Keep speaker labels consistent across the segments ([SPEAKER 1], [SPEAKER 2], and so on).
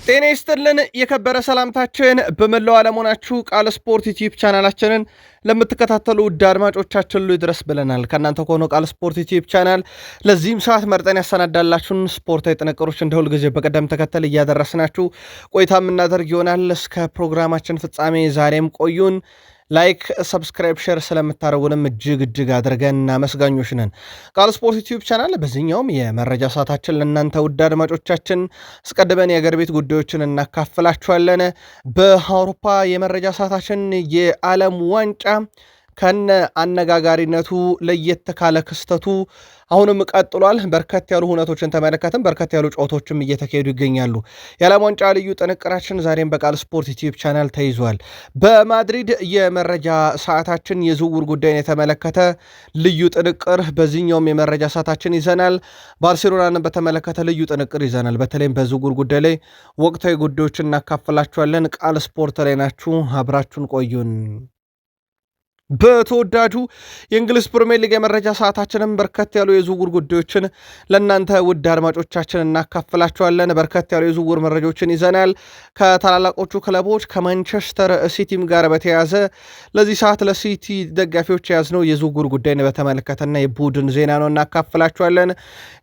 [SPEAKER 1] ጤና ይስጥልን የከበረ ሰላምታችን በመላው ዓለም ሆናችሁ ቃል ስፖርት ዩቲዩብ ቻናላችንን ለምትከታተሉ ውድ አድማጮቻችን ሁሉ ይድረስ ብለናል። ከእናንተ ከሆነው ቃል ስፖርት ዩቲዩብ ቻናል ለዚህም ሰዓት መርጠን ያሰናዳላችሁን ስፖርታዊ ጥንቅሮች እንደ ሁልጊዜ በቀደም ተከተል እያደረስናችሁ ቆይታ የምናደርግ ይሆናል። እስከ ፕሮግራማችን ፍጻሜ ዛሬም ቆዩን። ላይክ፣ ሰብስክራይብ፣ ሼር ስለምታደርጉንም እጅግ አድርገን አመስጋኞች ነን። ቃል ስፖርት ዩቲዩብ ቻናል በዚህኛውም የመረጃ ሰዓታችን ለእናንተ ውድ አድማጮቻችን አስቀድመን የአገር ቤት ጉዳዮችን እናካፍላችኋለን። በአውሮፓ የመረጃ ሰዓታችን የዓለም ዋንጫ ከነ አነጋጋሪነቱ ለየት ካለ ክስተቱ አሁንም ቀጥሏል። በርከት ያሉ ሁነቶችን ተመለከትም፣ በርከት ያሉ ጨዋታዎችም እየተካሄዱ ይገኛሉ። የዓለም ዋንጫ ልዩ ጥንቅራችን ዛሬም በቃል ስፖርት ዩቲዩብ ቻናል ተይዟል። በማድሪድ የመረጃ ሰዓታችን የዝውውር ጉዳይን የተመለከተ ልዩ ጥንቅር በዚህኛውም የመረጃ ሰዓታችን ይዘናል። ባርሴሎናን በተመለከተ ልዩ ጥንቅር ይዘናል። በተለይም በዝውውር ጉዳይ ላይ ወቅታዊ ጉዳዮችን እናካፍላችኋለን። ቃል ስፖርት ላይ ናችሁ፣ አብራችሁን ቆዩን። በተወዳጁ የእንግሊዝ ፕሪሚየር ሊግ የመረጃ ሰዓታችንም በርከት ያሉ የዝውውር ጉዳዮችን ለእናንተ ውድ አድማጮቻችን እናካፍላቸዋለን። በርከት ያሉ የዝውውር መረጃዎችን ይዘናል። ከታላላቆቹ ክለቦች ከማንቸስተር ሲቲም ጋር በተያያዘ ለዚህ ሰዓት ለሲቲ ደጋፊዎች የያዝነው የዝውውር ጉዳይን በተመለከተና የቡድን ዜና ነው እናካፍላቸዋለን።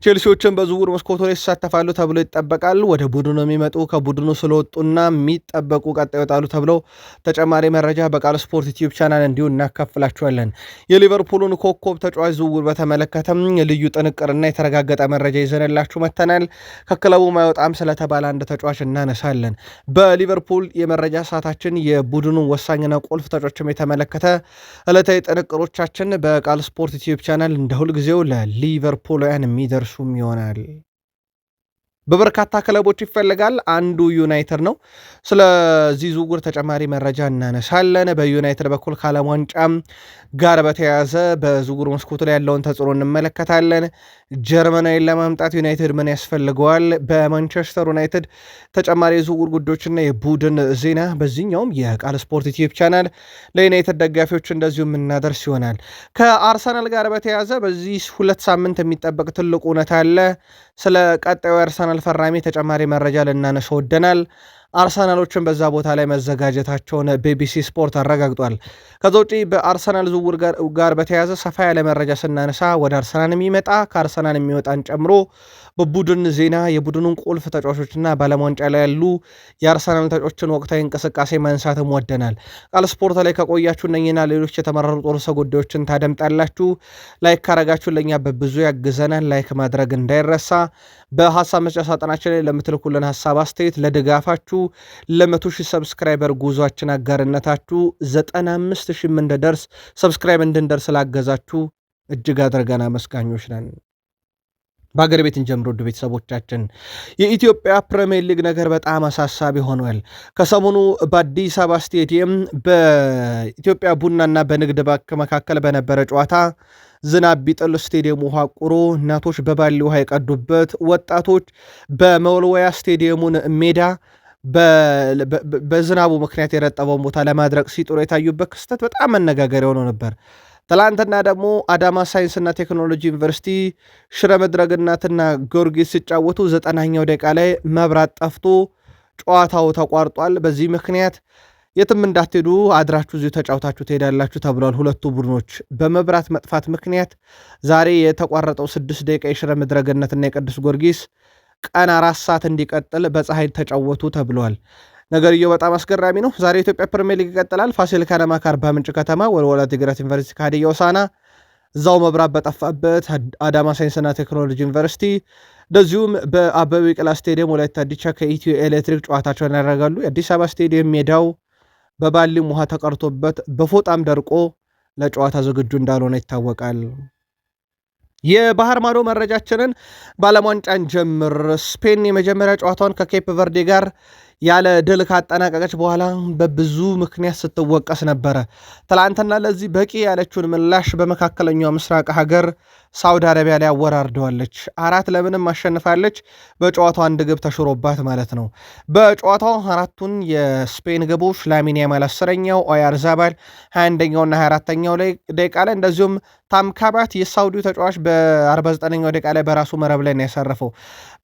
[SPEAKER 1] ቼልሲዎችን በዝውውር መስኮቱ ላይ ይሳተፋሉ ተብሎ ይጠበቃል። ወደ ቡድኑ የሚመጡ ከቡድኑ ስለወጡና የሚጠበቁ ቀጣይ ይወጣሉ ተብለው ተጨማሪ መረጃ በቃል ስፖርት ዩቲዩብ ቻናል እንዲሁ እናካፍላችኋለን። የሊቨርፑልን ኮከብ ተጫዋች ዝውውር በተመለከተም ልዩ ጥንቅርና የተረጋገጠ መረጃ ይዘንላችሁ መተናል። ከክለቡ ማይወጣም ስለተባለ አንድ ተጫዋች እናነሳለን። በሊቨርፑል የመረጃ ሰዓታችን የቡድኑን ወሳኝና ቁልፍ ተጫዋችም የተመለከተ ዕለታዊ ጥንቅሮቻችን በቃል ስፖርት ዩቲዩብ ቻናል እንደ ሁልጊዜው ለሊቨርፑልውያን የሚደርሱም ይሆናል። በበርካታ ክለቦች ይፈልጋል። አንዱ ዩናይትድ ነው። ስለዚህ ዝውውር ተጨማሪ መረጃ እናነሳለን። በዩናይትድ በኩል ከዓለም ዋንጫ ጋር በተያያዘ በዝውውር መስኮቱ ላይ ያለውን ተጽዕኖ እንመለከታለን። ጀርመናዊን ለማምጣት ዩናይትድ ምን ያስፈልገዋል? በማንቸስተር ዩናይትድ ተጨማሪ የዝውውር ጉዳዮችና የቡድን ዜና በዚህኛውም የቃል ስፖርት ዩቲዩብ ቻናል ለዩናይትድ ደጋፊዎች እንደዚሁ የምናደርስ ይሆናል። ከአርሰናል ጋር በተያያዘ በዚህ 2 ሳምንት የሚጠበቅ ትልቅ እውነት አለ። ስለ ቀጣዩ አርሰናል ፈራሚ ተጨማሪ መረጃ ልናነሳ ወደናል። አርሰናሎችን በዛ ቦታ ላይ መዘጋጀታቸውን ቢቢሲ ስፖርት አረጋግጧል። ከዛ ውጪ በአርሰናል ዝውውር ጋር በተያያዘ ሰፋ ያለ መረጃ ስናነሳ ወደ አርሰናል የሚመጣ ከአርሰናል የሚወጣን ጨምሮ በቡድን ዜና የቡድኑን ቁልፍ ተጫዋቾችና በዓለም ዋንጫ ላይ ያሉ የአርሰናል ተጫዋቾችን ወቅታዊ እንቅስቃሴ ማንሳትም ወደናል። ቃል ስፖርት ላይ ከቆያችሁ እነኝና ሌሎች የተመረጡ ርዕሰ ጉዳዮችን ታደምጣላችሁ። ላይክ ካረጋችሁ ለእኛ በብዙ ያግዘናል። ላይክ ማድረግ እንዳይረሳ። በሀሳብ መስጫ ሳጥናችን ላይ ለምትልኩልን ሀሳብ አስተያየት ለድጋፋችሁ ለ100,000 ሰብስክራይበር ጉዟችን አጋርነታችሁ 95,000 እንደደርስ ሰብስክራይብ እንድንደርስ ላገዛችሁ እጅግ አድርገን አመስጋኞች ነን። በሀገር ቤት እንጀምር ውድ ቤተሰቦቻችን። የኢትዮጵያ ፕሪሚየር ሊግ ነገር በጣም አሳሳቢ ሆኗል። ከሰሞኑ በአዲስ አበባ ስቴዲየም በኢትዮጵያ ቡናና በንግድ ባንክ መካከል በነበረ ጨዋታ ዝናብ ቢጥል ስቴዲየሙ ውሃ ቁሮ እናቶች በባሊ ውሃ የቀዱበት፣ ወጣቶች በመወልወያ ስቴዲየሙን ሜዳ በዝናቡ ምክንያት የረጠበውን ቦታ ለማድረቅ ሲጥሩ የታዩበት ክስተት በጣም መነጋገሪያ ሆኖ ነበር። ትላንትና ደግሞ አዳማ ሳይንስና ቴክኖሎጂ ዩኒቨርሲቲ ሽረ መድረግናትና ጊዮርጊስ ሲጫወቱ 90ኛው ደቂቃ ላይ መብራት ጠፍቶ ጨዋታው ተቋርጧል። በዚህ ምክንያት የትም እንዳትሄዱ አድራችሁ እዚሁ ተጫውታችሁ ትሄዳላችሁ ተብሏል። ሁለቱ ቡድኖች በመብራት መጥፋት ምክንያት ዛሬ የተቋረጠው 6 ደቂቃ የሽረ መድረግነትና የቅዱስ ጊዮርጊስ ቀን 4 ሰዓት እንዲቀጥል በፀሐይ ተጫወቱ ተብሏል። ነገርየው በጣም አስገራሚ ነው። ዛሬ የኢትዮጵያ ፕሪሚየር ሊግ ይቀጥላል። ፋሲል ከነማ ከአርባ ምንጭ ከተማ፣ ወልዋሎ ዓዲግራት ዩኒቨርሲቲ ከሀዲያ ሆሳዕና፣ እዛው መብራት በጠፋበት አዳማ ሳይንስና ቴክኖሎጂ ዩኒቨርሲቲ፣ እንደዚሁም በአበበ ቢቂላ ስቴዲየም ወላይታ ዲቻ ከኢትዮ ኤሌክትሪክ ጨዋታቸውን ያደርጋሉ። የአዲስ አበባ ስቴዲየም ሜዳው በባሊም ውሃ ተቀርቶበት በፎጣም ደርቆ ለጨዋታ ዝግጁ እንዳልሆነ ይታወቃል። የባህር ማዶ መረጃችንን በዓለም ዋንጫን ጀምር። ስፔን የመጀመሪያ ጨዋታውን ከኬፕ ቨርዴ ጋር ያለ ድል ካጠናቀቀች በኋላ በብዙ ምክንያት ስትወቀስ ነበረ። ትላንትና ለዚህ በቂ ያለችውን ምላሽ በመካከለኛው ምስራቅ ሀገር ሳውዲ አረቢያ ላይ አወራርደዋለች። 4-0 አሸንፋለች። በጨዋታው አንድ ግብ ተሽሮባት ማለት ነው። በጨዋታው አራቱን የስፔን ግቦች ላሚን ያማል 10ኛው፣ ኦያርዛባል 21ኛውና 24ኛው ደቂቃ ላይ እንደዚሁም ታምካባት የሳውዲው ተጫዋች በ49ኛው ደቂቃ ላይ በራሱ መረብ ላይ ነው ያሳረፈው።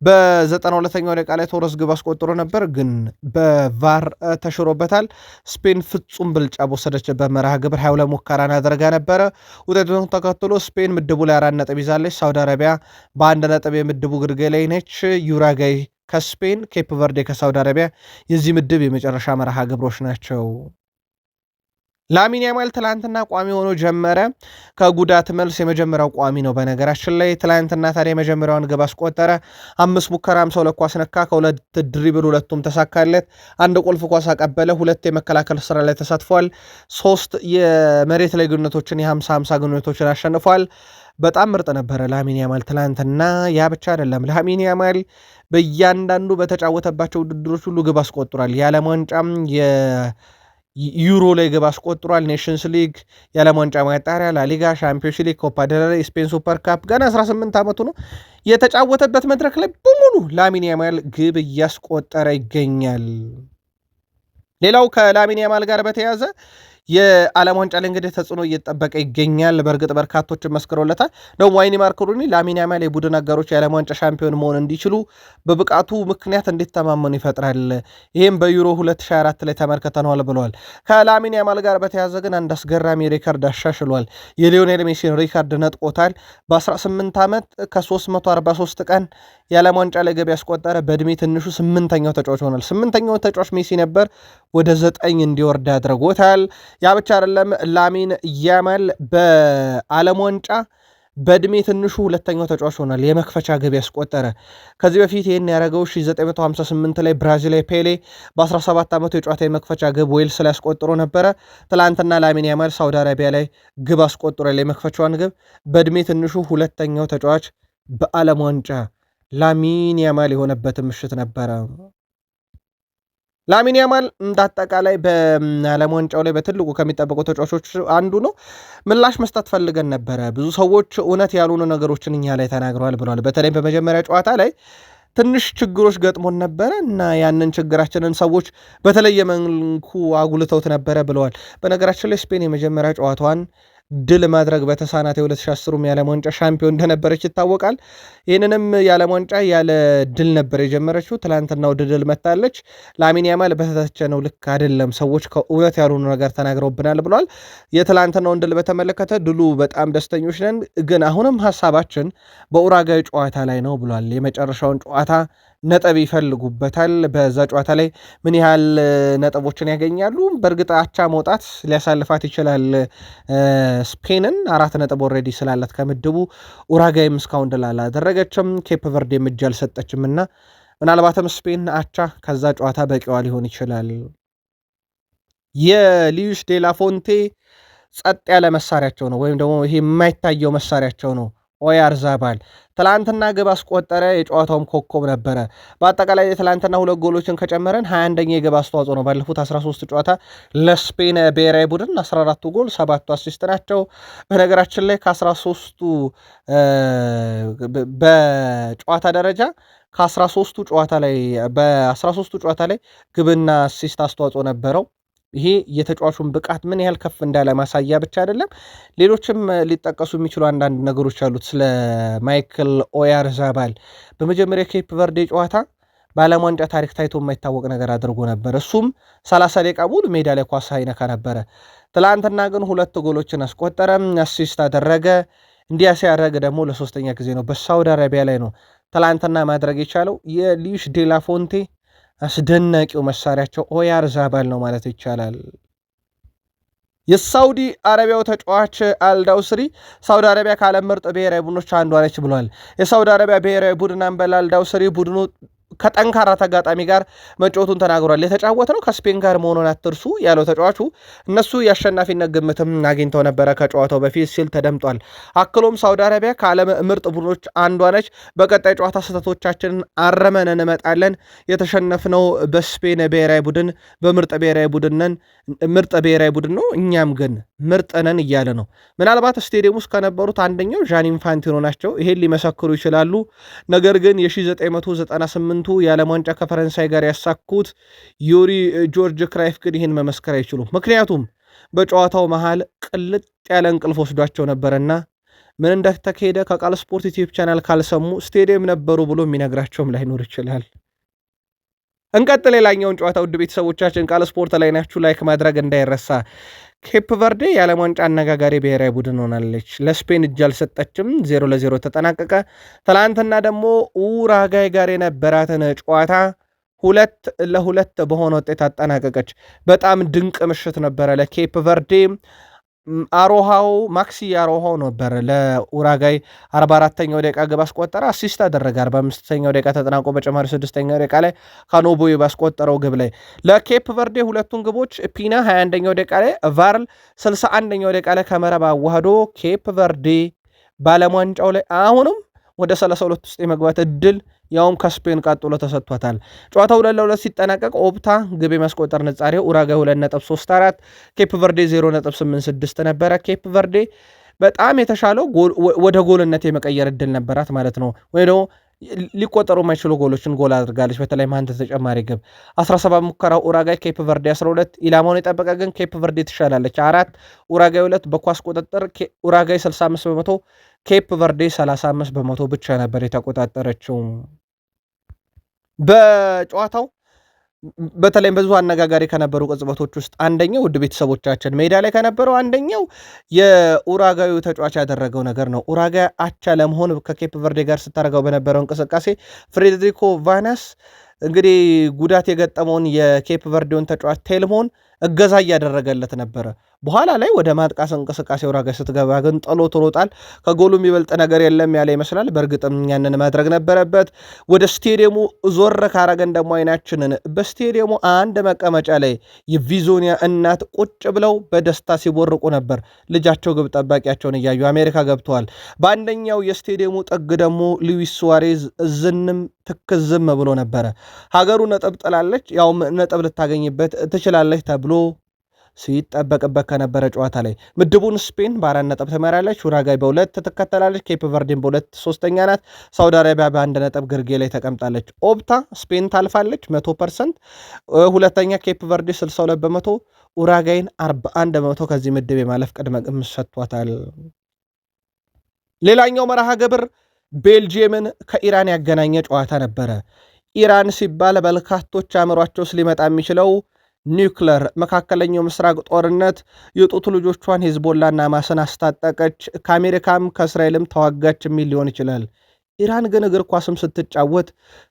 [SPEAKER 1] በ92ኛው ደቂቃ ላይ ቶረስ ግብ አስቆጥሮ ነበር፣ ግን በቫር ተሽሮበታል። ስፔን ፍጹም ብልጫ በወሰደችበት መርሃ ግብር 22 ሙከራን አድርጋ ነበረ። ውጤቱን ተከትሎ ስፔን ምድቡ ላይ 4 ነጥብ ይዛለች። ሳውዲ አረቢያ በ1 ነጥብ የምድቡ ግርጌ ላይ ነች። ዩራጋይ ከስፔን፣ ኬፕ ቨርዴ ከሳውዲ አረቢያ የዚህ ምድብ የመጨረሻ መርሃ ግብሮች ናቸው። ላሚን ያማል ትላንትና ቋሚ ሆኖ ጀመረ። ከጉዳት መልስ የመጀመሪያው ቋሚ ነው። በነገራችን ላይ ትላንትና ታዲያ የመጀመሪያውን ግብ አስቆጠረ። 5 ሙከራ 52 ኳስ ነካ። ከሁለት ድሪብል ሁለቱም ተሳካለት። አንድ ቁልፍ ኳስ አቀበለ። 2 የመከላከል ስራ ላይ ተሳትፏል። 3 የመሬት ላይ ግንኙነቶችን የ50-50 ግንኙነቶችን አሸንፏል። በጣም ምርጥ ነበረ ላሚን ያማል ትላንትና። ያ ብቻ አይደለም። ላሚን ያማል በእያንዳንዱ በተጫወተባቸው ውድድሮች ሁሉ ግብ አስቆጥሯል። የዓለም ዋንጫም ዩሮ ላይ ግብ አስቆጥሯል። ኔሽንስ ሊግ፣ የዓለም ዋንጫ ማጣሪያ፣ ላሊጋ፣ ሻምፒዮንስ ሊግ፣ ኮፓ ደል ሬይ፣ ስፔን ሱፐር ካፕ ገና 18 ዓመቱ ነው። የተጫወተበት መድረክ ላይ በሙሉ ላሚን ያማል ግብ እያስቆጠረ ይገኛል። ሌላው ከላሚን ያማል ጋር በተያያዘ የዓለም ዋንጫ ላይ እንግዲህ ተጽዕኖ እየተጠበቀ ይገኛል። በእርግጥ በርካቶችን መስክሮለታል። ደግሞ ዋይኒ ማርክ ሩኒ ላሚን ያማል የቡድን አጋሮች የዓለም ዋንጫ ሻምፒዮን መሆን እንዲችሉ በብቃቱ ምክንያት እንዲተማመኑ ይፈጥራል። ይህም በዩሮ 2024 ላይ ተመልክተነዋል ብለዋል። ከላሚን ያማል ጋር በተያዘ ግን አንድ አስገራሚ ሪካርድ አሻሽሏል። የሊዮኔል ሜሲን ሪካርድ ነጥቆታል። በ18 ዓመት ከ343 ቀን የዓለም ዋንጫ ላይ ገቢ ያስቆጠረ በዕድሜ ትንሹ 8ኛው ተጫዋች ሆኗል። 8ኛው ተጫዋች ሜሲ ነበር፣ ወደ 9 እንዲወርድ አድርጎታል። ያ ብቻ አይደለም። ላሚን ያማል በዓለም ዋንጫ በዕድሜ ትንሹ 2ኛው ተጫዋች ሆኗል የመክፈቻ ግብ ያስቆጠረ። ከዚህ በፊት ይህን ያደረገው 1958 ላይ ብራዚላዊ ፔሌ በ17 ዓመቱ የጨዋታ የመክፈቻ ግብ ዌልስ ላይ ያስቆጥሮ ነበረ። ትላንትና ላሚን ያማል ሳውዲ አረቢያ ላይ ግብ አስቆጥሯል የመክፈቻዋን ግብ። በዕድሜ ትንሹ 2ኛው ተጫዋች በዓለም ዋንጫ ላሚን ያማል የሆነበትን ምሽት ነበረ። ላሚን ያማል እንዳጠቃላይ በዓለም ዋንጫው ላይ በትልቁ ከሚጠበቁ ተጫዋቾች አንዱ ነው። ምላሽ መስጠት ፈልገን ነበረ። ብዙ ሰዎች እውነት ያልሆኑ ነገሮችን እኛ ላይ ተናግረዋል ብለዋል። በተለይ በመጀመሪያ ጨዋታ ላይ ትንሽ ችግሮች ገጥሞን ነበረ እና ያንን ችግራችንን ሰዎች በተለየ መልኩ አጉልተውት ነበረ ብለዋል። በነገራችን ላይ ስፔን የመጀመሪያ ጨዋታዋን ድል ማድረግ በተሳናት የ2010 የዓለም ዋንጫ ሻምፒዮን እንደነበረች ይታወቃል። ይህንንም የዓለም ዋንጫ ያለ ድል ነበር የጀመረችው። ትላንትና ወደ ድል መታለች። ላሚን ያማል በተተቸነው ልክ አይደለም፣ ሰዎች ከእውነት ያልሆኑ ነገር ተናግረውብናል ብሏል። የትላንትናውን ድል በተመለከተ ድሉ በጣም ደስተኞች ነን፣ ግን አሁንም ሀሳባችን በኡራጋዊ ጨዋታ ላይ ነው ብሏል። የመጨረሻውን ጨዋታ ነጥብ ይፈልጉበታል። በዛ ጨዋታ ላይ ምን ያህል ነጥቦችን ያገኛሉ? በእርግጥ አቻ መውጣት ሊያሳልፋት ይችላል ስፔንን 4 ነጥብ ኦልሬዲ ስላላት ከምድቡ። ኡራጋይም እስካሁን ድል አላደረገችም፣ ኬፕ ቨርዴም እጅ አልሰጠችም እና ምናልባትም ስፔን አቻ ከዛ ጨዋታ በቂዋ ሊሆን ይችላል። የሉዊስ ዴላፎንቴ ጸጥ ያለ መሳሪያቸው ነው፣ ወይም ደግሞ ይሄ የማይታየው መሳሪያቸው ነው። ኦያርዛባል ትላንትና ግብ አስቆጠረ። የጨዋታውም ኮከብ ነበረ። በአጠቃላይ የትላንትና 2 ጎሎችን ከጨመረን 21ኛ የግብ አስተዋጽኦ ነው። ባለፉት 13 ጨዋታ ለስፔን ብሔራዊ ቡድን 14ቱ ጎል 7ቱ አሲስት ናቸው። በነገራችን ላይ ከ13ቱ በጨዋታ ደረጃ ከ13ቱ ጨዋታ ላይ በ13ቱ ጨዋታ ላይ ግብና አሲስት አስተዋጽኦ ነበረው። ይሄ የተጫዋቹን ብቃት ምን ያህል ከፍ እንዳለ ማሳያ ብቻ አይደለም፣ ሌሎችም ሊጠቀሱ የሚችሉ አንዳንድ ነገሮች አሉት። ስለ ማይክል ኦያርዛባል በመጀመሪያ ኬፕ ቨርዴ ጨዋታ በዓለም ዋንጫ ታሪክ ታይቶ የማይታወቅ ነገር አድርጎ ነበር። እሱም 30 ደቂቃ ሙሉ ሜዳ ላይ ኳስ አይነካ ነበረ። ትላንትና ግን 2 ጎሎችን አስቆጠረ፣ አሲስት አደረገ። እንዲያ ሲያደረገ ደግሞ ለ3ኛ ጊዜ ነው። በሳውዲ አረቢያ ላይ ነው ትላንትና ማድረግ የቻለው። የሉዊስ ዴላፎንቴ አስደናቂው መሳሪያቸው ኦያርዛባል ነው ማለት ይቻላል። የሳውዲ አረቢያው ተጫዋች አልዳውስሪ ሳውዲ አረቢያ ከዓለም ምርጥ ብሔራዊ ቡድኖች አንዷ ነች ብሏል። የሳውዲ አረቢያ ብሔራዊ ቡድን አምበል አልዳውስሪ ቡድኑ ከጠንካራ ተጋጣሚ ጋር መጫወቱን ተናግሯል። የተጫወትነው ከስፔን ጋር መሆኑን አትርሱ ያለው ተጫዋቹ እነሱ የአሸናፊነት ግምትም አግኝተው ነበረ ከጨዋታው በፊት ሲል ተደምጧል። አክሎም ሳውዲ አረቢያ ከዓለም ምርጥ ቡድኖች አንዷ ነች። በቀጣይ ጨዋታ ስህተቶቻችንን አረመን እንመጣለን። የተሸነፍነው በስፔን ብሔራዊ ቡድን በምርጥ ብሔራዊ ቡድን ነው። እኛም ግን ምርጥ ነን እያለ ነው። ምናልባት ስቴዲየም ውስጥ ከነበሩት አንደኛው ዣን ኢንፋንቲኖ ናቸው። ይሄን ሊመሰክሩ ይችላሉ። ነገር ግን የ1998ቱ የዓለም ዋንጫ ከፈረንሳይ ጋር ያሳኩት ዩሪ ጆርጅ ክራይፍ ግን ይህን መመስከር አይችሉም። ምክንያቱም በጨዋታው መሃል ቅልጥ ያለ እንቅልፍ ወስዷቸው ነበርና ምን እንደተካሄደ ከቃል ስፖርት ዩቲዩብ ቻናል ካልሰሙ ስቴዲየም ነበሩ ብሎ የሚነግራቸውም ላይኖር ይችላል። እንቀጥል። ሌላኛውን ጨዋታ ውድ ቤተሰቦቻችን ቃል ስፖርት ላይ ናችሁ፣ ላይክ ማድረግ እንዳይረሳ። ኬፕ ቨርዴ የዓለም ዋንጫ አነጋጋሪ ብሔራዊ ቡድን ሆናለች። ለስፔን እጅ አልሰጠችም። 0-0 ተጠናቀቀ። ትላንትና ደግሞ ኡራጋይ ጋር የነበራትን ጨዋታ 2-2 በሆነ ውጤት አጠናቀቀች። በጣም ድንቅ ምሽት ነበረ ለኬፕ ቨርዴ። ማክሲ አሮሃው ነበር ለኡራጋይ 44ኛው ደቂቃ ግብ አስቆጠረ። አሲስት አደረገ። 45ኛው ደቂቃ ተጠናቆ በጨማሪ 6ኛው ደቂቃ ላይ ካኖቦይ ባስቆጠረው ግብ ላይ ለኬፕ ቨርዴ ሁለቱን ግቦች ፒና 21ኛው ደቂቃ ላይ፣ ቫርል 61ኛው ደቂቃ ላይ ከመረብ አዋህዶ ኬፕ ቨርዴ በዓለም ዋንጫው ላይ አሁንም ወደ 32 ውስጥ የመግባት እድል ያውም ከስፔን ቀጥሎ ተሰጥቷታል። ጨዋታው 2-2 ሲጠናቀቅ ኦፕታ ግብ የማስቆጠር ንጻሬው ኡራጋይ 2.34 ኬፕ ቨርዴ 0.86 ነበረ። ኬፕ ቨርዴ በጣም የተሻለው ወደ ጎልነት የመቀየር እድል ነበራት ማለት ነው። ወይ ደግሞ ሊቆጠሩ የማይችሉ ጎሎችን ጎል አድርጋለች። በተለይ አንድ ተጨማሪ ግብ 17 ሙከራ ኡራጋይ፣ ኬፕ ቨርዴ 12። ኢላማውን የጠበቀ ግን ኬፕ ቨርዴ ትሻላለች 4፣ ኡራጋይ 2። በኳስ ቁጥጥር ኡራጋይ 65 በመቶ፣ ኬፕ ቨርዴ 35 በመቶ ብቻ ነበር የተቆጣጠረችው። በጨዋታው በተለይም ብዙ አነጋጋሪ ከነበሩ ቅጽበቶች ውስጥ አንደኛው ውድ ቤተሰቦቻችን ሜዳ ላይ ከነበረው አንደኛው የኡራጋዩ ተጫዋች ያደረገው ነገር ነው። ኡራጋይ አቻ ለመሆን ከኬፕ ቨርዴ ጋር ስታደርገው በነበረው እንቅስቃሴ ፍሬድሪኮ ቫናስ እንግዲህ ጉዳት የገጠመውን የኬፕ ቨርዴውን ተጫዋች ቴልሞን እገዛ እያደረገለት ነበረ። በኋላ ላይ ወደ ማጥቃት እንቅስቃሴ ኡራጋይ ስትገባ ግን ጥሎ ትሮጣል። ከጎሉ የሚበልጥ ነገር የለም ያለ ይመስላል። በእርግጥም ያንን ማድረግ ነበረበት። ወደ ስቴዲየሙ ዞር ካረገን ደግሞ አይናችንን በስቴዲየሙ አንድ መቀመጫ ላይ የቪዞኒያ እናት ቁጭ ብለው በደስታ ሲቦርቁ ነበር። ልጃቸው ግብ ጠባቂያቸውን እያዩ አሜሪካ ገብተዋል። በአንደኛው የስቴዲየሙ ጥግ ደግሞ ሉዊስ ሱዋሬዝ ዝንም ትክዝም ብሎ ነበረ። ሀገሩ ነጥብ ጥላለች፣ ያውም ነጥብ ልታገኝበት ትችላለች ተብሎ ሲጠበቅበት ከነበረ ጨዋታ ላይ ምድቡን ስፔን በ4 ነጥብ ትመራለች። ኡራጋይ በ2 ትከተላለች። ኬፕ ቨርዴን በ2 ሶስተኛ ናት። ሳውዲ አረቢያ በ1 ነጥብ ግርጌ ላይ ተቀምጣለች። ኦፕታ ስፔን ታልፋለች 100%። ሁለተኛ ኬፕ ቨርዴ 62 በመቶ፣ ኡራጋይን 41 በመቶ ከዚህ ምድብ የማለፍ ቅድመ ግምት ሰጥቷታል። ሌላኛው መርሃ ግብር ቤልጅየምን ከኢራን ያገናኘ ጨዋታ ነበረ። ኢራን ሲባል በርካቶች አእምሯቸው ሊመጣ የሚችለው ኒውክለር፣ መካከለኛው ምስራቅ ጦርነት፣ የጡት ልጆቿን ሂዝቦላና ማስን አስታጠቀች፣ ከአሜሪካም ከእስራኤልም ተዋጋች የሚል ሊሆን ይችላል። ኢራን ግን እግር ኳስም ስትጫወት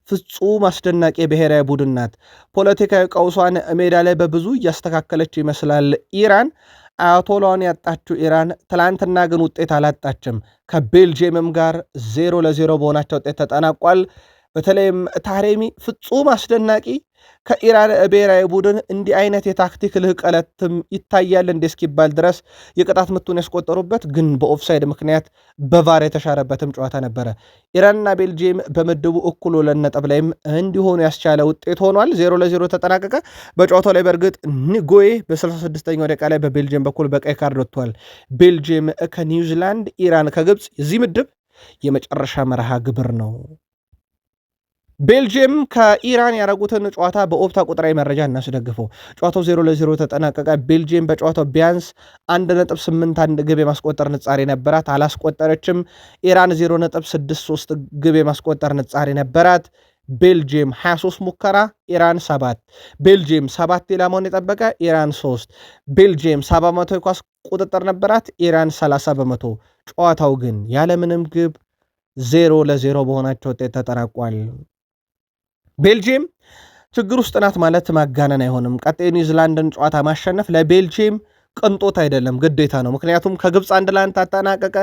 [SPEAKER 1] ፍጹም አስደናቂ ብሔራዊ ቡድን ናት። ፖለቲካዊ ቀውሷን ሜዳ ላይ በብዙ እያስተካከለች ይመስላል። ኢራን አያቶላዋን ያጣችው ኢራን ትላንትና ግን ውጤት አላጣችም። ከቤልጅየምም ጋር 0-0 በሆናቸው ውጤት ተጠናቋል። በተለይም ታሬሚ ፍጹም አስደናቂ ከኢራን ብሔራዊ ቡድን እንዲህ አይነት የታክቲክ ልህቀትም ይታያል እንደ እስኪባል ድረስ የቅጣት ምቱን ያስቆጠሩበት ግን በኦፍሳይድ ምክንያት በቫር የተሻረበትም ጨዋታ ነበረ። ኢራንና ቤልጅየም በምድቡ እኩል 2 ነጥብ ላይም እንዲሆኑ ያስቻለ ውጤት ሆኗል። 0-0 ተጠናቀቀ። በጨዋታው ላይ በእርግጥ ንጎዬ በ36ኛው ደቂቃ ላይ በቤልጅየም በኩል በቀይ ካርድ ወጥቷል። ቤልጅየም ከኒውዚላንድ፣ ኢራን ከግብፅ የዚህ ምድብ የመጨረሻ መርሃ ግብር ነው። ቤልጅየም ከኢራን ያደረጉትን ጨዋታ በኦፕታ ቁጥራዊ መረጃ እናስደግፈው። ጨዋታው 0-0 ተጠናቀቀ። ቤልጅየም በጨዋታው ቢያንስ 1.81 ግብ የማስቆጠር ንጻሬ ነበራት፣ አላስቆጠረችም። ኢራን 0.63 ግብ የማስቆጠር ንጻሬ ነበራት። ቤልጅየም 23 ሙከራ፣ ኢራን 7። ቤልጅየም 7 ኢላማውን የጠበቀ፣ ኢራን 3። ቤልጅየም 70 በመቶ የኳስ ቁጥጥር ነበራት፣ ኢራን 30 በመቶ። ጨዋታው ግን ያለምንም ግብ 0-0 በሆናቸው ውጤት ተጠናቋል። ቤልጅየም ችግር ውስጥ ናት ማለት ማጋነን አይሆንም። ቀጣይ ኒውዚላንድን ጨዋታ ማሸነፍ ለቤልጅየም ቅንጦት አይደለም፣ ግዴታ ነው። ምክንያቱም ከግብፅ 1-1 ታጠናቀቀ።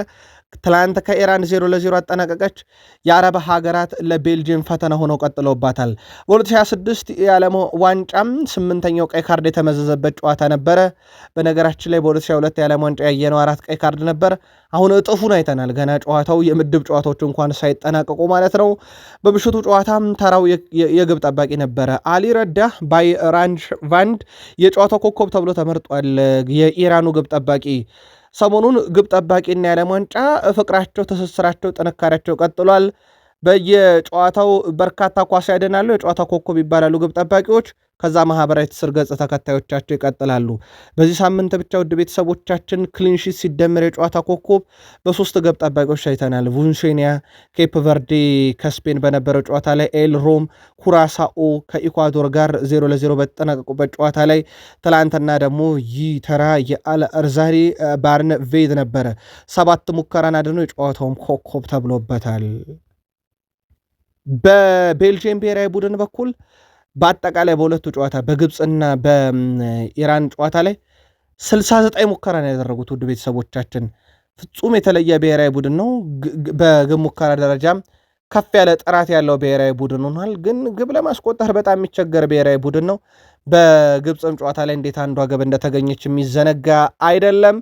[SPEAKER 1] ትላንት ከኢራን 0-0 አጠናቀቀች። የአረብ ሀገራት ለቤልጅየም ፈተና ሆነው ቀጥለውባታል። በ2026 የዓለም ዋንጫም 8ኛው ቀይ ካርድ የተመዘዘበት ጨዋታ ነበረ። በነገራችን ላይ በ2022 የዓለም ዋንጫ ያየነው 4 ቀይ ካርድ ነበር። አሁን እጥፉን አይተናል። ገና ጨዋታው የምድብ ጨዋታዎች እንኳን ሳይጠናቀቁ ማለት ነው። በምሽቱ ጨዋታም ተራው የግብ ጠባቂ ነበረ። አሊ ረዳ ባይ ራንቫንድ የጨዋታው ኮከብ ተብሎ ተመርጧል። የኢራኑ ግብ ጠባቂ ሰሞኑን ግብ ጠባቂና የዓለም ዋንጫ ፍቅራቸው፣ ትስስራቸው፣ ጥንካሬያቸው ቀጥሏል። በየጨዋታው በርካታ ኳስ ያደናሉ። የጨዋታ ኮከብ ይባላሉ ግብ ጠባቂዎች። ከዛ ማህበራዊ ትስስር ገጽ ተከታዮቻቸው ይቀጥላሉ። በዚህ ሳምንት ብቻ ውድ ቤተሰቦቻችን ክሊንሺት ሲደመር የጨዋታ ኮከብ በ3 ግብ ጠባቂዎች አይተናል። ቡንሴኒያ ኬፕ ቨርዴ ከስፔን በነበረው ጨዋታ ላይ፣ ኤል ሮም ኩራሳኦ ከኢኳዶር ጋር 0-0 በተጠናቀቁበት ጨዋታ ላይ፣ ትላንትና ደግሞ ይህ ተራ የአል አርዛሪ ባርነ ቬድ ነበረ። 7 ሙከራን አድኖ የጨዋታውም ኮከብ ተብሎበታል። በቤልጅየም ብሔራዊ ቡድን በኩል በአጠቃላይ በሁለቱ ጨዋታ በግብፅና በኢራን ጨዋታ ላይ 69 ሙከራ ነው ያደረጉት። ውድ ቤተሰቦቻችን ፍጹም የተለየ ብሔራዊ ቡድን ነው። በግብ ሙከራ ደረጃም ከፍ ያለ ጥራት ያለው ብሔራዊ ቡድን ሆኗል። ግን ግብ ለማስቆጠር በጣም የሚቸገር ብሔራዊ ቡድን ነው። በግብፅም ጨዋታ ላይ እንዴት አንዷ ግብ እንደተገኘች የሚዘነጋ አይደለም።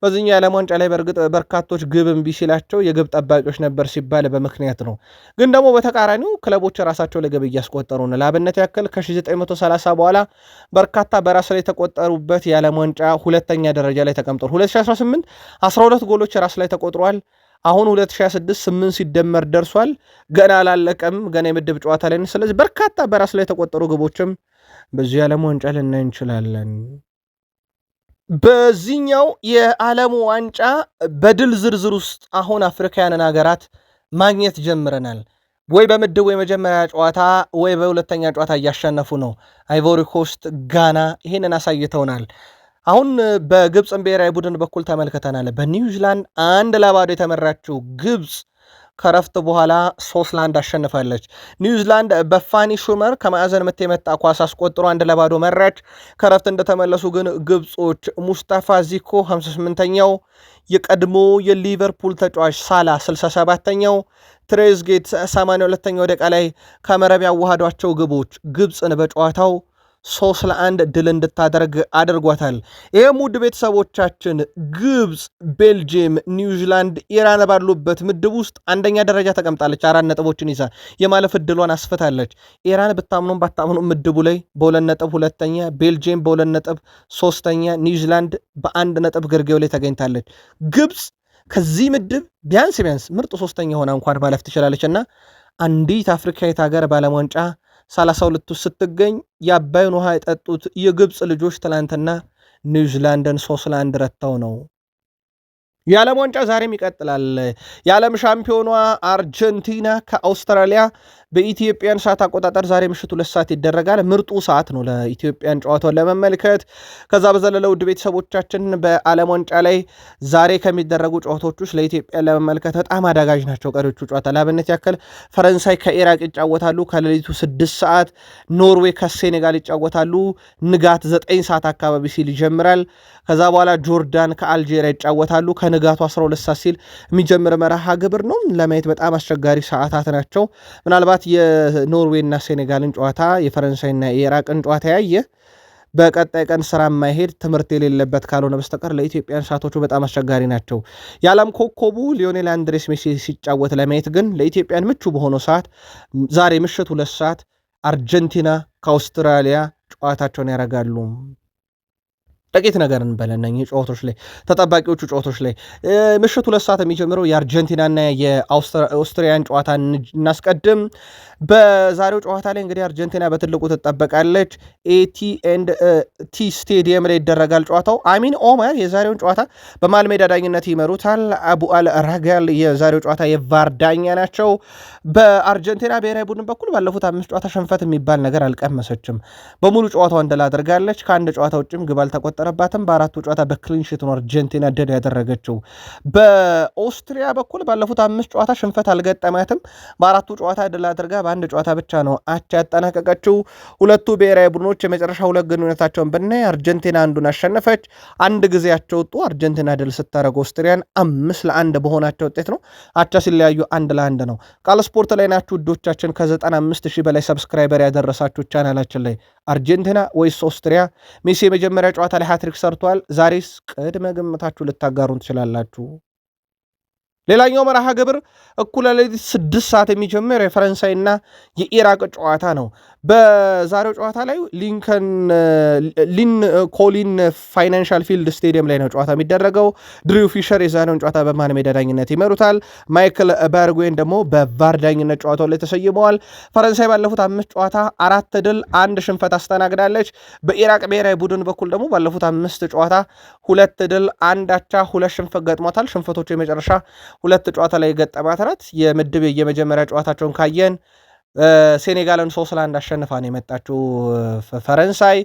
[SPEAKER 1] በዚህኛው የዓለም ዋንጫ ላይ በእርግጥ በርካቶች ግብ እምቢ ሲላቸው የግብ ጠባቂዎች ነበር ሲባል በምክንያት ነው። ግን ደግሞ በተቃራኒው ክለቦች ራሳቸው ለግብ እያስቆጠሩ ነው። ለአብነት ያክል ከ1930 በኋላ በርካታ በራስ ላይ የተቆጠሩበት የዓለም ዋንጫ ሁለተኛ ደረጃ ላይ ተቀምጧል። 2018 12 ጎሎች ራስ ላይ ተቆጥሯል። አሁን 2026 8 ሲደመር ደርሷል። ገና አላለቀም። ገና የምድብ ጨዋታ ላይ ነው። ስለዚህ በርካታ በራስ ላይ የተቆጠሩ ግቦችም በዚህ የዓለም ዋንጫ ልናይ እንችላለን። በዚህኛው የዓለም ዋንጫ በድል ዝርዝር ውስጥ አሁን አፍሪካውያንን ሀገራት ማግኘት ጀምረናል። ወይ በምድቡ የመጀመሪያ ጨዋታ ወይ በሁለተኛ ጨዋታ እያሸነፉ ነው። አይቮሪ ኮስት፣ ጋና ይህንን አሳይተውናል። አሁን በግብፅን ብሔራዊ ቡድን በኩል ተመልክተናል። በኒውዚላንድ 1-0 የተመራችው ግብፅ ከረፍት በኋላ 3-1 አሸንፋለች። ኒውዚላንድ በፋኒ ሹመር ከማዕዘን ምት የመጣ ኳስ አስቆጥሮ 1-0 መራች። ከረፍት እንደተመለሱ ግን ግብጾች ሙስታፋ ዚኮ 58ኛው፣ የቀድሞ የሊቨርፑል ተጫዋች ሳላ 67ኛው፣ ትሬዝጌት 82ኛው ደቂቃ ላይ ከመረብ ያዋሃዷቸው ግቦች ግብፅን በጨዋታው 3-1 ድል እንድታደርግ አድርጓታል። ይህም ውድ ቤተሰቦቻችን ግብፅ፣ ቤልጅየም፣ ኒውዚላንድ፣ ኢራን ባሉበት ምድብ ውስጥ አንደኛ ደረጃ ተቀምጣለች። 4 ነጥቦችን ይዛ የማለፍ ዕድሏን አስፍታለች። ኢራን ብታምኑም ባታምኑም ምድቡ ላይ በ2 ነጥብ ሁለተኛ፣ ቤልጅየም በ2 ነጥብ ሶስተኛ፣ ኒውዚላንድ በ1 ነጥብ ግርጌው ላይ ተገኝታለች። ግብፅ ከዚህ ምድብ ቢያንስ ምርጥ ሶስተኛ ሆና እንኳን ማለፍ ትችላለች እና አንዲት አፍሪካዊት ሀገር በዓለም ዋንጫ 32 ስትገኝ የአባይን ውሃ የጠጡት የግብፅ ልጆች ትላንትና ኒውዚላንድን 3-1 ረታው ነው። የዓለም ዋንጫ ዛሬም ይቀጥላል። የዓለም ሻምፒዮኗ አርጀንቲና ከአውስትራሊያ በኢትዮጵያን ሰዓት አቆጣጠር ዛሬ ምሽት 2 ሰዓት ይደረጋል። ምርጡ ሰዓት ነው ለኢትዮጵያን ጨዋታውን ለመመልከት። ከዛ በዘለለ ውድ ቤተሰቦቻችን በዓለም ዋንጫ ላይ ዛሬ ከሚደረጉ ጨዋታዎች ውስጥ ለኢትዮጵያን ለመመልከት በጣም አዳጋጅ ናቸው ቀሪዎቹ ጨዋታ። ለአብነት ያክል ፈረንሳይ ከኢራቅ ይጫወታሉ ከሌሊቱ 6 ሰዓት። ኖርዌይ ከሴኔጋል ይጫወታሉ ንጋት 9 ሰዓት አካባቢ ሲል ይጀምራል። ከዛ በኋላ ጆርዳን ከአልጄሪያ ይጫወታሉ ከንጋቱ 12 ሰዓት ሲል የሚጀምር መርሃ ግብር ነው። ለማየት በጣም አስቸጋሪ ሰዓታት ናቸው። ምናልባት የኖርዌይና ሴኔጋልን ጨዋታ የፈረንሳይና የኢራቅን ጨዋታ ያየ በቀጣይ ቀን ስራ የማይሄድ ትምህርት የሌለበት ካልሆነ በስተቀር ለኢትዮጵያን ሰዓቶቹ በጣም አስቸጋሪ ናቸው። የዓለም ኮከቡ ሊዮኔል አንድሬስ ሜሲ ሲጫወት ለማየት ግን ለኢትዮጵያን ምቹ በሆነው ሰዓት ዛሬ ምሽት 2 ሰዓት አርጀንቲና ከአውስትራሊያ ጨዋታቸውን ያደርጋሉ። ጥቂት ነገር እንበለናኝ ጨዋታዎች ላይ ተጠባቂዎቹ ጨዋታዎች ላይ ምሽት 2 ሰዓት የሚጀምረው የአርጀንቲናና የአውስትሪያን ጨዋታ እናስቀድም። በዛሬው ጨዋታ ላይ እንግዲህ አርጀንቲና በትልቁ ትጠበቃለች። AT&T ስቴዲየም ላይ ይደረጋል ጨዋታው። አሚን ኦመር የዛሬውን ጨዋታ በመሃል ሜዳ ዳኝነት ይመሩታል። አቡ አል ራጋል የዛሬው ጨዋታ የቫር ዳኛ ናቸው። በአርጀንቲና ብሔራዊ ቡድን በኩል ባለፉት 5 ጨዋታ ሽንፈት የሚባል ነገር አልቀመሰችም። በሙሉ ጨዋታው እንደላ አድርጋለች። ከአንድ ጨዋታ ውጭም ግብ አልተቆጠረም። አልተቆጠረባትም። በአራቱ ጨዋታ በክሊንሺት ነው አርጀንቲና ድል ያደረገችው። በኦስትሪያ በኩል ባለፉት 5 ጨዋታ ሽንፈት አልገጠማትም። በአራቱ ጨዋታ ድል አድርጋ በአንድ ጨዋታ ብቻ ነው አቻ ያጠናቀቀችው። ሁለቱ ብሔራዊ ቡድኖች የመጨረሻ ሁለት ግንኙነታቸውን ብናይ አርጀንቲና አንዱን አሸነፈች፣ አንድ ጊዜያቸው ወጡ። አርጀንቲና ድል ስታደረገ ኦስትሪያን 5-1 በሆናቸው ውጤት ነው። አቻ ሲለያዩ 1-1 ነው። ቃል ስፖርት ላይ ናችሁ ውዶቻችን። ከ95,000 በላይ ሰብስክራይበር ያደረሳችሁ ቻናላችን ላይ አርጀንቲና ወይስ ኦስትሪያ? ሜሲ የመጀመሪያ ጨዋታ ላይ ሃትሪክ ሰርቷል። ዛሬስ ቅድመ ግምታችሁ ልታጋሩን ትችላላችሁ። ሌላኛው መርሃ ግብር እኩለ ሌሊት 6 ሰዓት የሚጀምር የፈረንሳይና የኢራቅ ጨዋታ ነው። በዛሬው ጨዋታ ላይ ኮሊን ፋይናንሻል ፊልድ ስቴዲየም ላይ ነው ጨዋታ የሚደረገው። ድሪው ፊሸር የዛሬውን ጨዋታ በመሃል ሜዳ ዳኝነት ይመሩታል። ማይክል በርጉዌን ደግሞ በቫር ዳኝነት ጨዋታው ላይ ተሰይመዋል። ፈረንሳይ ባለፉት 5 ጨዋታ 4 ድል 1 ሽንፈት አስተናግዳለች። በኢራቅ ብሔራዊ ቡድን በኩል ደግሞ ባለፉት 5 ጨዋታ 2 ድል 1 አቻ 2 ሽንፈት ገጥሟታል። ሽንፈቶቹ የመጨረሻ 2 ጨዋታ ላይ ገጠማት ናት። የምድብ የመጀመሪያ ጨዋታቸውን ካየን ሴኔጋልን 3-1 አሸንፋ ነው የመጣችው ፈረንሳይ።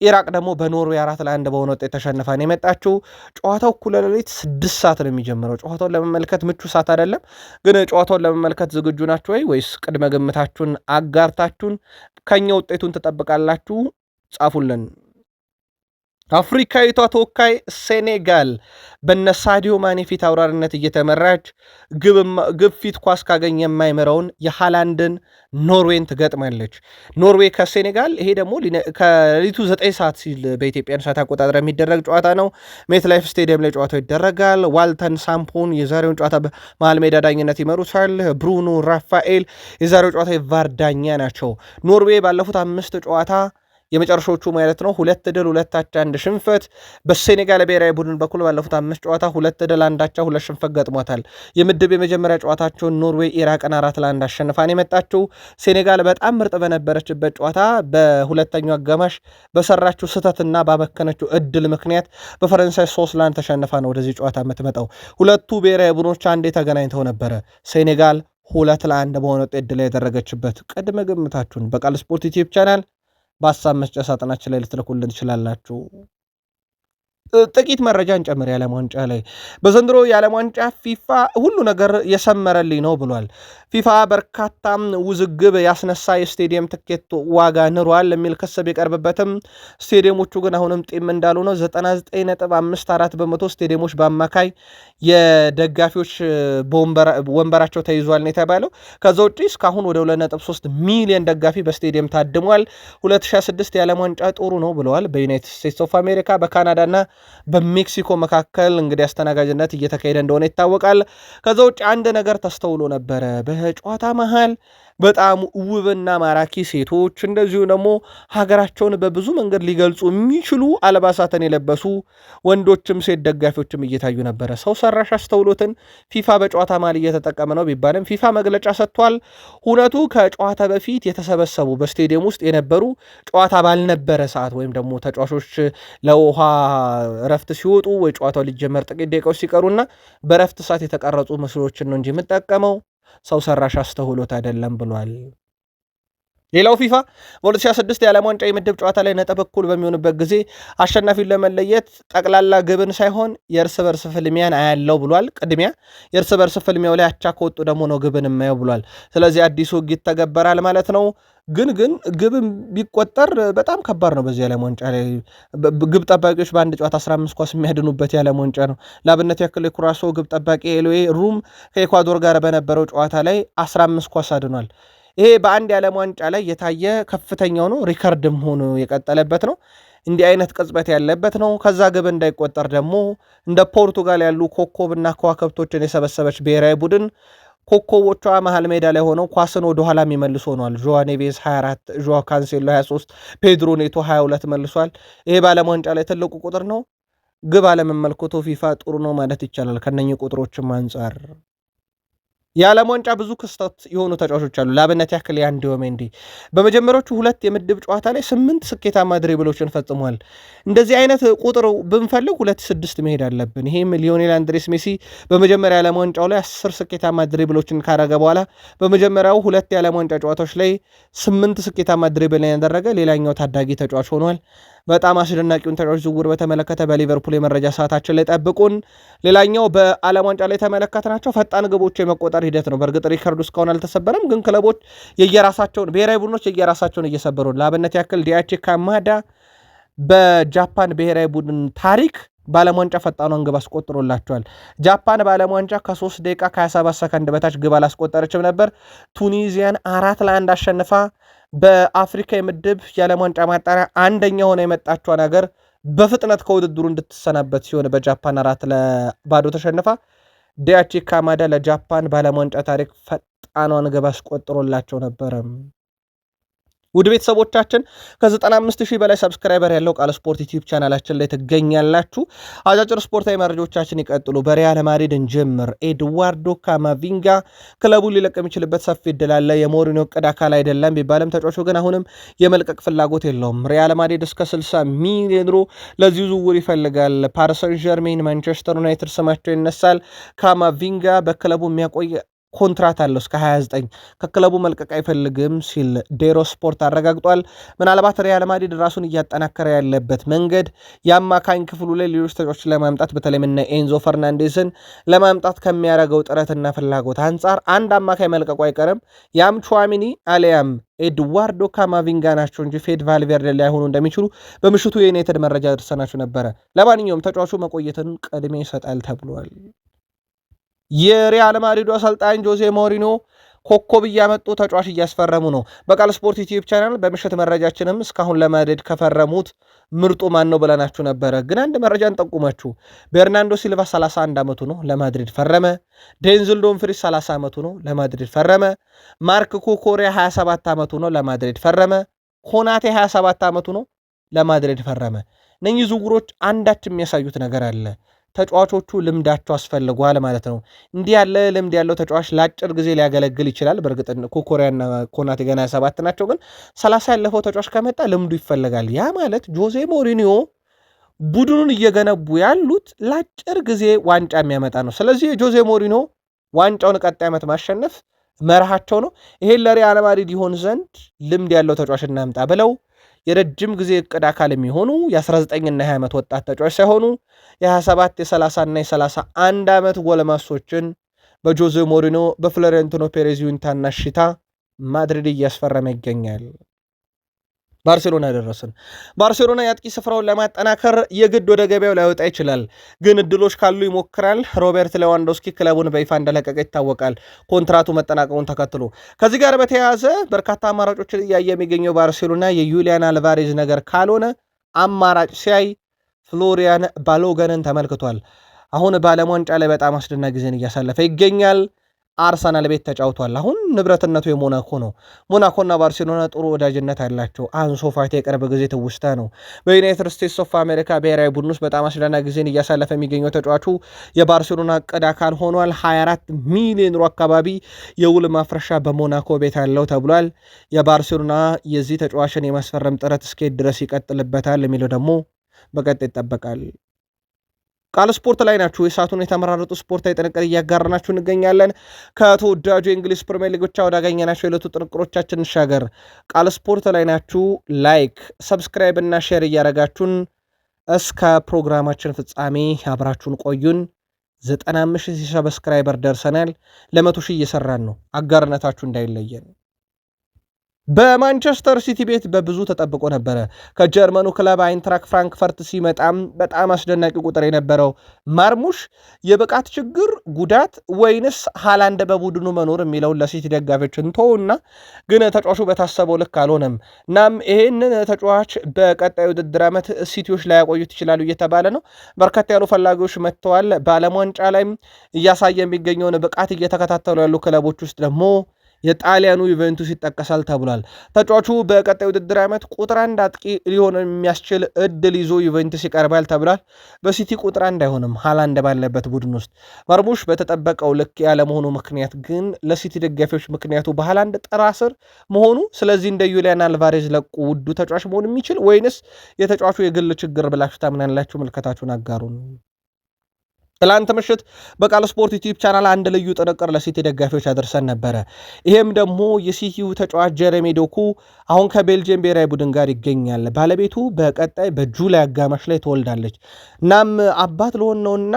[SPEAKER 1] ኢራቅ ደግሞ በኖርዌይ 4-1 በሆነ ውጤት ተሸንፋ ነው የመጣችው። ጨዋታው እኩለ ሌሊት 6 ሰዓት ነው የሚጀምረው። ጨዋታውን ለመመልከት ምቹ ሰዓት አይደለም፣ ግን ጨዋታውን ለመመልከት ዝግጁ ናችሁ ወይ? ወይስ ቅድመ ግምታችሁን አጋርታችሁን ከኛ ውጤቱን ትጠብቃላችሁ? ጻፉልን። አፍሪካዊቷ ተወካይ ሴኔጋል በነ ሳዲዮ ማኔ ፊት አውራሪነት እየተመራች ግብ ፊት ኳስ ካገኘ የማይመራውን የሃላንድን ኖርዌይን ትገጥማለች። ኖርዌይ ከሴኔጋል ይሄ ደግሞ ከሌሊቱ 9 ሰዓት ሲል በኢትዮጵያን ሰዓት አቆጣጠር የሚደረግ ጨዋታ ነው። ሜት ላይፍ ስቴዲየም ላይ ጨዋታው ይደረጋል። ዋልተን ሳምፖን የዛሬውን ጨዋታ በመሃል ሜዳ ዳኝነት ይመሩታል። ብሩኖ ራፋኤል የዛሬው ጨዋታ የቫር ዳኛ ናቸው። ኖርዌይ ባለፉት 5 ጨዋታ የመጨረሻዎቹ ማለት ነው 2 ድል 2 አቻ 1 ሽንፈት። በሴኔጋል ብሔራዊ ቡድን በኩል ባለፉት 5 ጨዋታ 2 ድል 1 አቻ 2 ሽንፈት ገጥሟታል። የምድብ የመጀመሪያ ጨዋታቸውን ኖርዌይ ኢራቅን 4-1 አሸንፋን የመጣችው ሴኔጋል በጣም ምርጥ በነበረችበት ጨዋታ በሁለተኛው አጋማሽ በሰራችው ስህተትና ባበከነችው እድል ምክንያት በፈረንሳይ 3-1 ተሸንፋ ነው ወደዚህ ጨዋታ የምትመጣው። ሁለቱ ብሔራዊ ቡድኖች አንዴ ተገናኝተው ነበረ። ሴኔጋል 2-1 በሆነ ውጤት ድል ያደረገችበት። ቅድመ ግምታችሁን በቃል ስፖርት ዩቲዩብ ቻናል በሀሳብ መስጫ ሳጥናችን ላይ ልትልኩልን ትችላላችሁ። ጥቂት መረጃ እንጨምር። የዓለም ዋንጫ ላይ በዘንድሮ የዓለም ዋንጫ ፊፋ ሁሉ ነገር የሰመረልኝ ነው ብሏል። ፊፋ በርካታም ውዝግብ ያስነሳ የስቴዲየም ትኬት ዋጋ ንሯል የሚል ክስ ቢቀርብበትም ስቴዲየሞቹ ግን አሁንም ጢም እንዳሉ ነው። 99.54 በመቶ ስቴዲየሞች በአማካይ የደጋፊዎች ወንበራቸው ተይዟል ነው የተባለው። ከዛ ውጭ እስካሁን ወደ 2.3 ሚሊዮን ደጋፊ በስቴዲየም ታድሟል። 2026 የዓለም ዋንጫ ጥሩ ነው ብለዋል። በዩናይትድ ስቴትስ ኦፍ አሜሪካ በካናዳና በሜክሲኮ መካከል እንግዲህ አስተናጋጅነት እየተካሄደ እንደሆነ ይታወቃል። ከዛ ውጭ አንድ ነገር ተስተውሎ ነበረ። በጨዋታ መሃል በጣም ውብና ማራኪ ሴቶች እንደዚሁ ደግሞ ሀገራቸውን በብዙ መንገድ ሊገልጹ የሚችሉ አልባሳትን የለበሱ ወንዶችም ሴት ደጋፊዎችም እየታዩ ነበረ። ሰው ሰራሽ አስተውሎትን ፊፋ በጨዋታ መሃል እየተጠቀመ ነው ቢባልም ፊፋ መግለጫ ሰጥቷል። ሁነቱ ከጨዋታ በፊት የተሰበሰቡ በስቴዲየም ውስጥ የነበሩ ጨዋታ ባልነበረ ሰዓት ወይም ደግሞ ተጫዋቾች ለውሃ እረፍት ሲወጡ ወይ ጨዋታው ሊጀመር ጥቂት ደቂቃዎች ሲቀሩና በእረፍት ሰዓት የተቀረጹ ምስሎችን ነው እንጂ የምጠቀመው ሰው ሰራሽ አስተውሎት አይደለም ብሏል። ሌላው ፊፋ በ2026 የዓለም ዋንጫ የምድብ ጨዋታ ላይ ነጥብ እኩል በሚሆንበት ጊዜ አሸናፊውን ለመለየት ጠቅላላ ግብን ሳይሆን የእርስ በርስ ፍልሚያን አያለው ብሏል። ቅድሚያ የእርስ በርስ ፍልሚያው ላይ አቻ ከወጡ ደግሞ ነው ግብን የማየው ብሏል። ስለዚህ አዲሱ ሕግ ይተገበራል ማለት ነው። ግን ግብን ቢቆጠር በጣም ከባድ ነው። በዚህ የዓለም ዋንጫ ላይ ግብ ጠባቂዎች በአንድ ጨዋታ 15 ኳስ የሚያድኑበት የዓለም ዋንጫ ነው። ለአብነት ያክል የኩራሶ ግብ ጠባቂ ኤሎዌ ሩም ከኤኳዶር ጋር በነበረው ጨዋታ ላይ 15 ኳስ አድኗል። ይሄ በአንድ የዓለም ዋንጫ ላይ የታየ ከፍተኛው ነው። ሪከርድም ሆኖ የቀጠለበት ነው። እንዲህ አይነት ቅጽበት ያለበት ነው። ከዛ ግብ እንዳይቆጠር ደግሞ እንደ ፖርቱጋል ያሉ ኮከብና ከዋክብቶችን የሰበሰበች ብሔራዊ ቡድን ኮከቦቿ መሃል ሜዳ ላይ ሆነው ኳስን ወደኋላ የሚመልሱ ሆነዋል። ዦዋ ኔቬዝ 24፣ ዦዋ ካንሴሎ 23፣ ፔድሮ ኔቶ 22 መልሷል። ይሄ በዓለም ዋንጫ ላይ ትልቁ ቁጥር ነው። ግብ አለመመልከቱ ፊፋ ጥሩ ነው ማለት ይቻላል። ከነኚህ ቁጥሮችም አንጻር የዓለም ዋንጫ ብዙ ክስተት የሆኑ ተጫዋቾች አሉ። ለአብነት ያክል የአንዲዮ ሜንዲ በመጀመሪያዎቹ 2 የምድብ ጨዋታ ላይ 8 ስኬታማ ድሪብሎችን ፈጽሟል። እንደዚህ አይነት ቁጥር ብንፈልግ 2-6 መሄድ አለብን። ይሄም ሊዮኔል አንድሬስ ሜሲ በመጀመሪያ የዓለም ዋንጫው ላይ 10 ስኬታማ ድሪብሎችን ካረገ በኋላ በመጀመሪያው 2 የዓለም ዋንጫ ጨዋታዎች ላይ 8 ስኬታማ ድሪብል ያደረገ ሌላኛው ታዳጊ ተጫዋች ሆኗል። በጣም አስደናቂውን ተጫዋች ዝውውር በተመለከተ በሊቨርፑል የመረጃ ሰዓታችን ላይ ጠብቁን። ሌላኛው በዓለም ዋንጫ ላይ የተመለከትናቸው ፈጣን ግቦች የመቆጠር ሂደት ነው። በእርግጥ ሪከርዱ እስካሁን አልተሰበረም፣ ግን ክለቦች የየራሳቸውን ብሔራዊ ቡድኖች የየራሳቸውን እየሰበሩ ለአብነት ያክል ዲያቼ ካማዳ በጃፓን ብሔራዊ ቡድን ታሪክ በዓለም ዋንጫ ፈጣኗን ግብ አስቆጥሮላቸዋል። ጃፓን በዓለም ዋንጫ ከ3 ደቂቃ ከ27 ሰከንድ በታች ግብ አላስቆጠረችም ነበር። ቱኒዚያን 4-1 አሸንፋ በአፍሪካ የምድብ የዓለም ዋንጫ ማጣሪያ አንደኛ ሆነ የመጣችዋን ሀገር በፍጥነት ከውድድሩ እንድትሰናበት ሲሆን በጃፓን 4-0 ተሸንፋ ዲያቺ ካማዳ ለጃፓን በዓለም ዋንጫ ታሪክ ፈጣኗን ግብ አስቆጥሮላቸው ነበረ። ውድ ቤተሰቦቻችን ከ95,000 በላይ ሰብስክራይበር ያለው ቃል ስፖርት ዩቲዩብ ቻናላችን ላይ ትገኛላችሁ። አጫጭር ስፖርታዊ መረጃዎቻችን ይቀጥሉ። በሪያል ማድሪድ እንጀምር። ኤድዋርዶ ካማቪንጋ ክለቡን ሊለቅ የሚችልበት ሰፊ እድል አለ። የሞሪኒዮ ዕቅድ አካል አይደለም ቢባልም ተጫዋቹ ግን አሁንም የመልቀቅ ፍላጎት የለውም። ሪያል ማድሪድ እስከ 60 ሚሊዮን ዩሮ ለዚህ ዝውውር ይፈልጋል። ፓሪስ ሰን ዠርሜን፣ ማንቸስተር ዩናይትድ ስማቸው ይነሳል። ካማቪንጋ በክለቡ የሚያቆይ ኮንትራት አለው እስከ 29 ከክለቡ መልቀቅ አይፈልግም ሲል ዴሮ ስፖርት አረጋግጧል። ምናልባት ሪያል ማድሪድ ራሱን እያጠናከረ ያለበት መንገድ የአማካኝ ክፍሉ ላይ ሌሎች ተጫዋቾችን ለማምጣት በተለይም እነ ኤንዞ ፈርናንዴዝን ለማምጣት ከሚያደርገው ጥረትና ፍላጎት አንጻር አንድ አማካኝ መልቀቁ አይቀርም። ያም ቹዋሚኒ አሊያም ኤድዋርዶ ካማቪንጋ ናቸው እንጂ ፌድ ቫልቬርደ ላይሆኑ እንደሚችሉ በምሽቱ የዩናይትድ መረጃ ደርሰናችሁ ነበረ። ለማንኛውም ተጫዋቹ መቆየትን ቅድሜ ይሰጣል ተብሏል። የሪያል ማድሪዱ አሰልጣኝ ጆዜ ሞሪኖ ኮከብ እያመጡ ተጫዋች እያስፈረሙ ነው። በቃል ስፖርት ዩቲዩብ ቻናል በምሽት መረጃችንም እስካሁን ለማድሪድ ከፈረሙት ምርጡ ማን ነው ብለናችሁ ነበረ። ግን አንድ መረጃ እንጠቁማችሁ። ቤርናንዶ ሲልቫ 31 ዓመቱ ነው፣ ለማድሪድ ፈረመ። ዴንዝል ዶምፍሪስ 30 ዓመቱ ነው፣ ለማድሪድ ፈረመ። ማርክ ኩኮሪያ 27 ዓመቱ ነው፣ ለማድሪድ ፈረመ። ኮናቴ 27 ዓመቱ ነው፣ ለማድሪድ ፈረመ። እነኚህ ዝውውሮች አንዳች የሚያሳዩት ነገር አለ። ተጫዋቾቹ ልምዳቸው አስፈልጓል ማለት ነው። እንዲህ ያለ ልምድ ያለው ተጫዋች ለአጭር ጊዜ ሊያገለግል ይችላል። በእርግጥ ኮኮሪያና ኮናቴ ገና 27 ናቸው፣ ግን 30 ያለፈው ተጫዋች ከመጣ ልምዱ ይፈልጋል። ያ ማለት ጆዜ ሞሪኒዮ ቡድኑን እየገነቡ ያሉት ለአጭር ጊዜ ዋንጫ የሚያመጣ ነው። ስለዚህ የጆዜ ሞሪኒዮ ዋንጫውን ቀጣይ ዓመት ማሸነፍ መርሃቸው ነው። ይሄን ለሪያል ማድሪድ ይሆን ዘንድ ልምድ ያለው ተጫዋች እናምጣ ብለው የረጅም ጊዜ እቅድ አካል የሚሆኑ የ19ና 20 ዓመት ወጣት ተጫዋች ሳይሆኑ የ27 የ30ና የ31 ዓመት ጎልማሶችን በጆዜ ሞሪኖ በፍሎሬንቲኖ ፔሬዝ ይሁንታና ሽታ ማድሪድ እያስፈረመ ይገኛል። ባርሴሎና ደረስን። ባርሴሎና የአጥቂ ስፍራውን ለማጠናከር የግድ ወደ ገበያው ላይወጣ ይችላል፣ ግን እድሎች ካሉ ይሞክራል። ሮቤርት ሌዋንዶስኪ ክለቡን በይፋ እንደለቀቀ ይታወቃል፣ ኮንትራቱ መጠናቀቁን ተከትሎ። ከዚህ ጋር በተያያዘ በርካታ አማራጮችን እያየ የሚገኘው ባርሴሎና የዩሊያን አልቫሬዝ ነገር ካልሆነ አማራጭ ሲያይ ፍሎሪያን ባሎገንን ተመልክቷል። አሁን በዓለም ዋንጫ ላይ በጣም አስደናቂ ጊዜን እያሳለፈ ይገኛል። አርሰናል ቤት ተጫውቷል። አሁን ንብረትነቱ የሞናኮ ነው። ሞናኮና ባርሴሎና ጥሩ ወዳጅነት አላቸው። አንሶ ፋቲ የቅርብ ጊዜ ትውስታ ነው። በዩናይትድ ስቴትስ ኦፍ አሜሪካ ብሔራዊ ቡድን ውስጥ በጣም አስደናቂ ጊዜን እያሳለፈ የሚገኘው ተጫዋቹ የባርሴሎና ዕቅድ አካል ሆኗል። 24 ሚሊዮን ዩሮ አካባቢ የውል ማፍረሻ በሞናኮ ቤት አለው ተብሏል። የባርሴሎና የዚህ ተጫዋችን የማስፈረም ጥረት እስከሄድ ድረስ ይቀጥልበታል የሚለው ደግሞ በቀጣይ ይጠበቃል። ቃል ስፖርት ላይ ናችሁ። የሰዓቱን የተመራረጡ ስፖርታዊ ጥንቅር እያጋራናችሁ እንገኛለን። ከተወዳጁ የእንግሊዝ ፕሪሚየር ሊግ ብቻ ወዳገኘናቸው የዕለቱ ጥንቅሮቻችን እንሻገር። ቃል ስፖርት ላይ ናችሁ። ላይክ፣ ሰብስክራይብ እና ሼር እያደረጋችሁን እስከ ፕሮግራማችን ፍጻሜ አብራችሁን ቆዩን። 95,000 ሰብስክራይበር ደርሰናል። ለ100,000 እየሰራን ነው። አጋርነታችሁ እንዳይለየን። በማንቸስተር ሲቲ ቤት በብዙ ተጠብቆ ነበረ። ከጀርመኑ ክለብ አይንትራክ ፍራንክፈርት ሲመጣም በጣም አስደናቂ ቁጥር የነበረው ማርሙሽ የብቃት ችግር፣ ጉዳት ወይንስ ሃላንድ በቡድኑ መኖር የሚለውን ለሲቲ ደጋፊዎች እንተውና፣ ግን ተጫዋቹ በታሰበው ልክ አልሆነም። እናም ይሄንን ተጫዋች በቀጣዩ ውድድር ዓመት ሲቲዎች ላይ ያቆዩት ይችላሉ እየተባለ ነው። በርከት ያሉ ፈላጊዎች መጥተዋል። በዓለም ዋንጫ ላይም እያሳየ የሚገኘውን ብቃት እየተከታተሉ ያሉ ክለቦች ውስጥ ደግሞ የጣሊያኑ ዩቬንቱስ ይጠቀሳል ተብሏል። ተጫዋቹ በቀጣይ ውድድር ዓመት ቁጥር 1 አጥቂ ሊሆን የሚያስችል እድል ይዞ ዩቬንቱስ ይቀርባል ተብሏል። በሲቲ ቁጥር 1 አይሆንም ሃላንድ ባለበት ቡድን ውስጥ። ማርሙሽ በተጠበቀው ልክ ያለመሆኑ ምክንያት ግን ለሲቲ ደጋፊዎች ምክንያቱ በሃላንድ ጥራ ስር መሆኑ፣ ስለዚህ እንደ ዩሊያን አልቫሬዝ ለቁ ውዱ ተጫዋች መሆን የሚችል ወይንስ የተጫዋቹ የግል ችግር ብላችሁ ታምናላችሁ? ምልከታችሁን አጋሩን። ትላንት ምሽት በቃል ስፖርት ዩቲዩብ ቻናል አንድ ልዩ ጥንቅር ለሲቲ ደጋፊዎች አድርሰን ነበረ። ይሄም ደግሞ የሲቲው ተጫዋች ጀረሚ ዶኩ አሁን ከቤልጅየም ብሔራዊ ቡድን ጋር ይገኛል። ባለቤቱ በቀጣይ በጁላይ አጋማሽ ላይ ትወልዳለች። እናም አባት ለሆን ነውና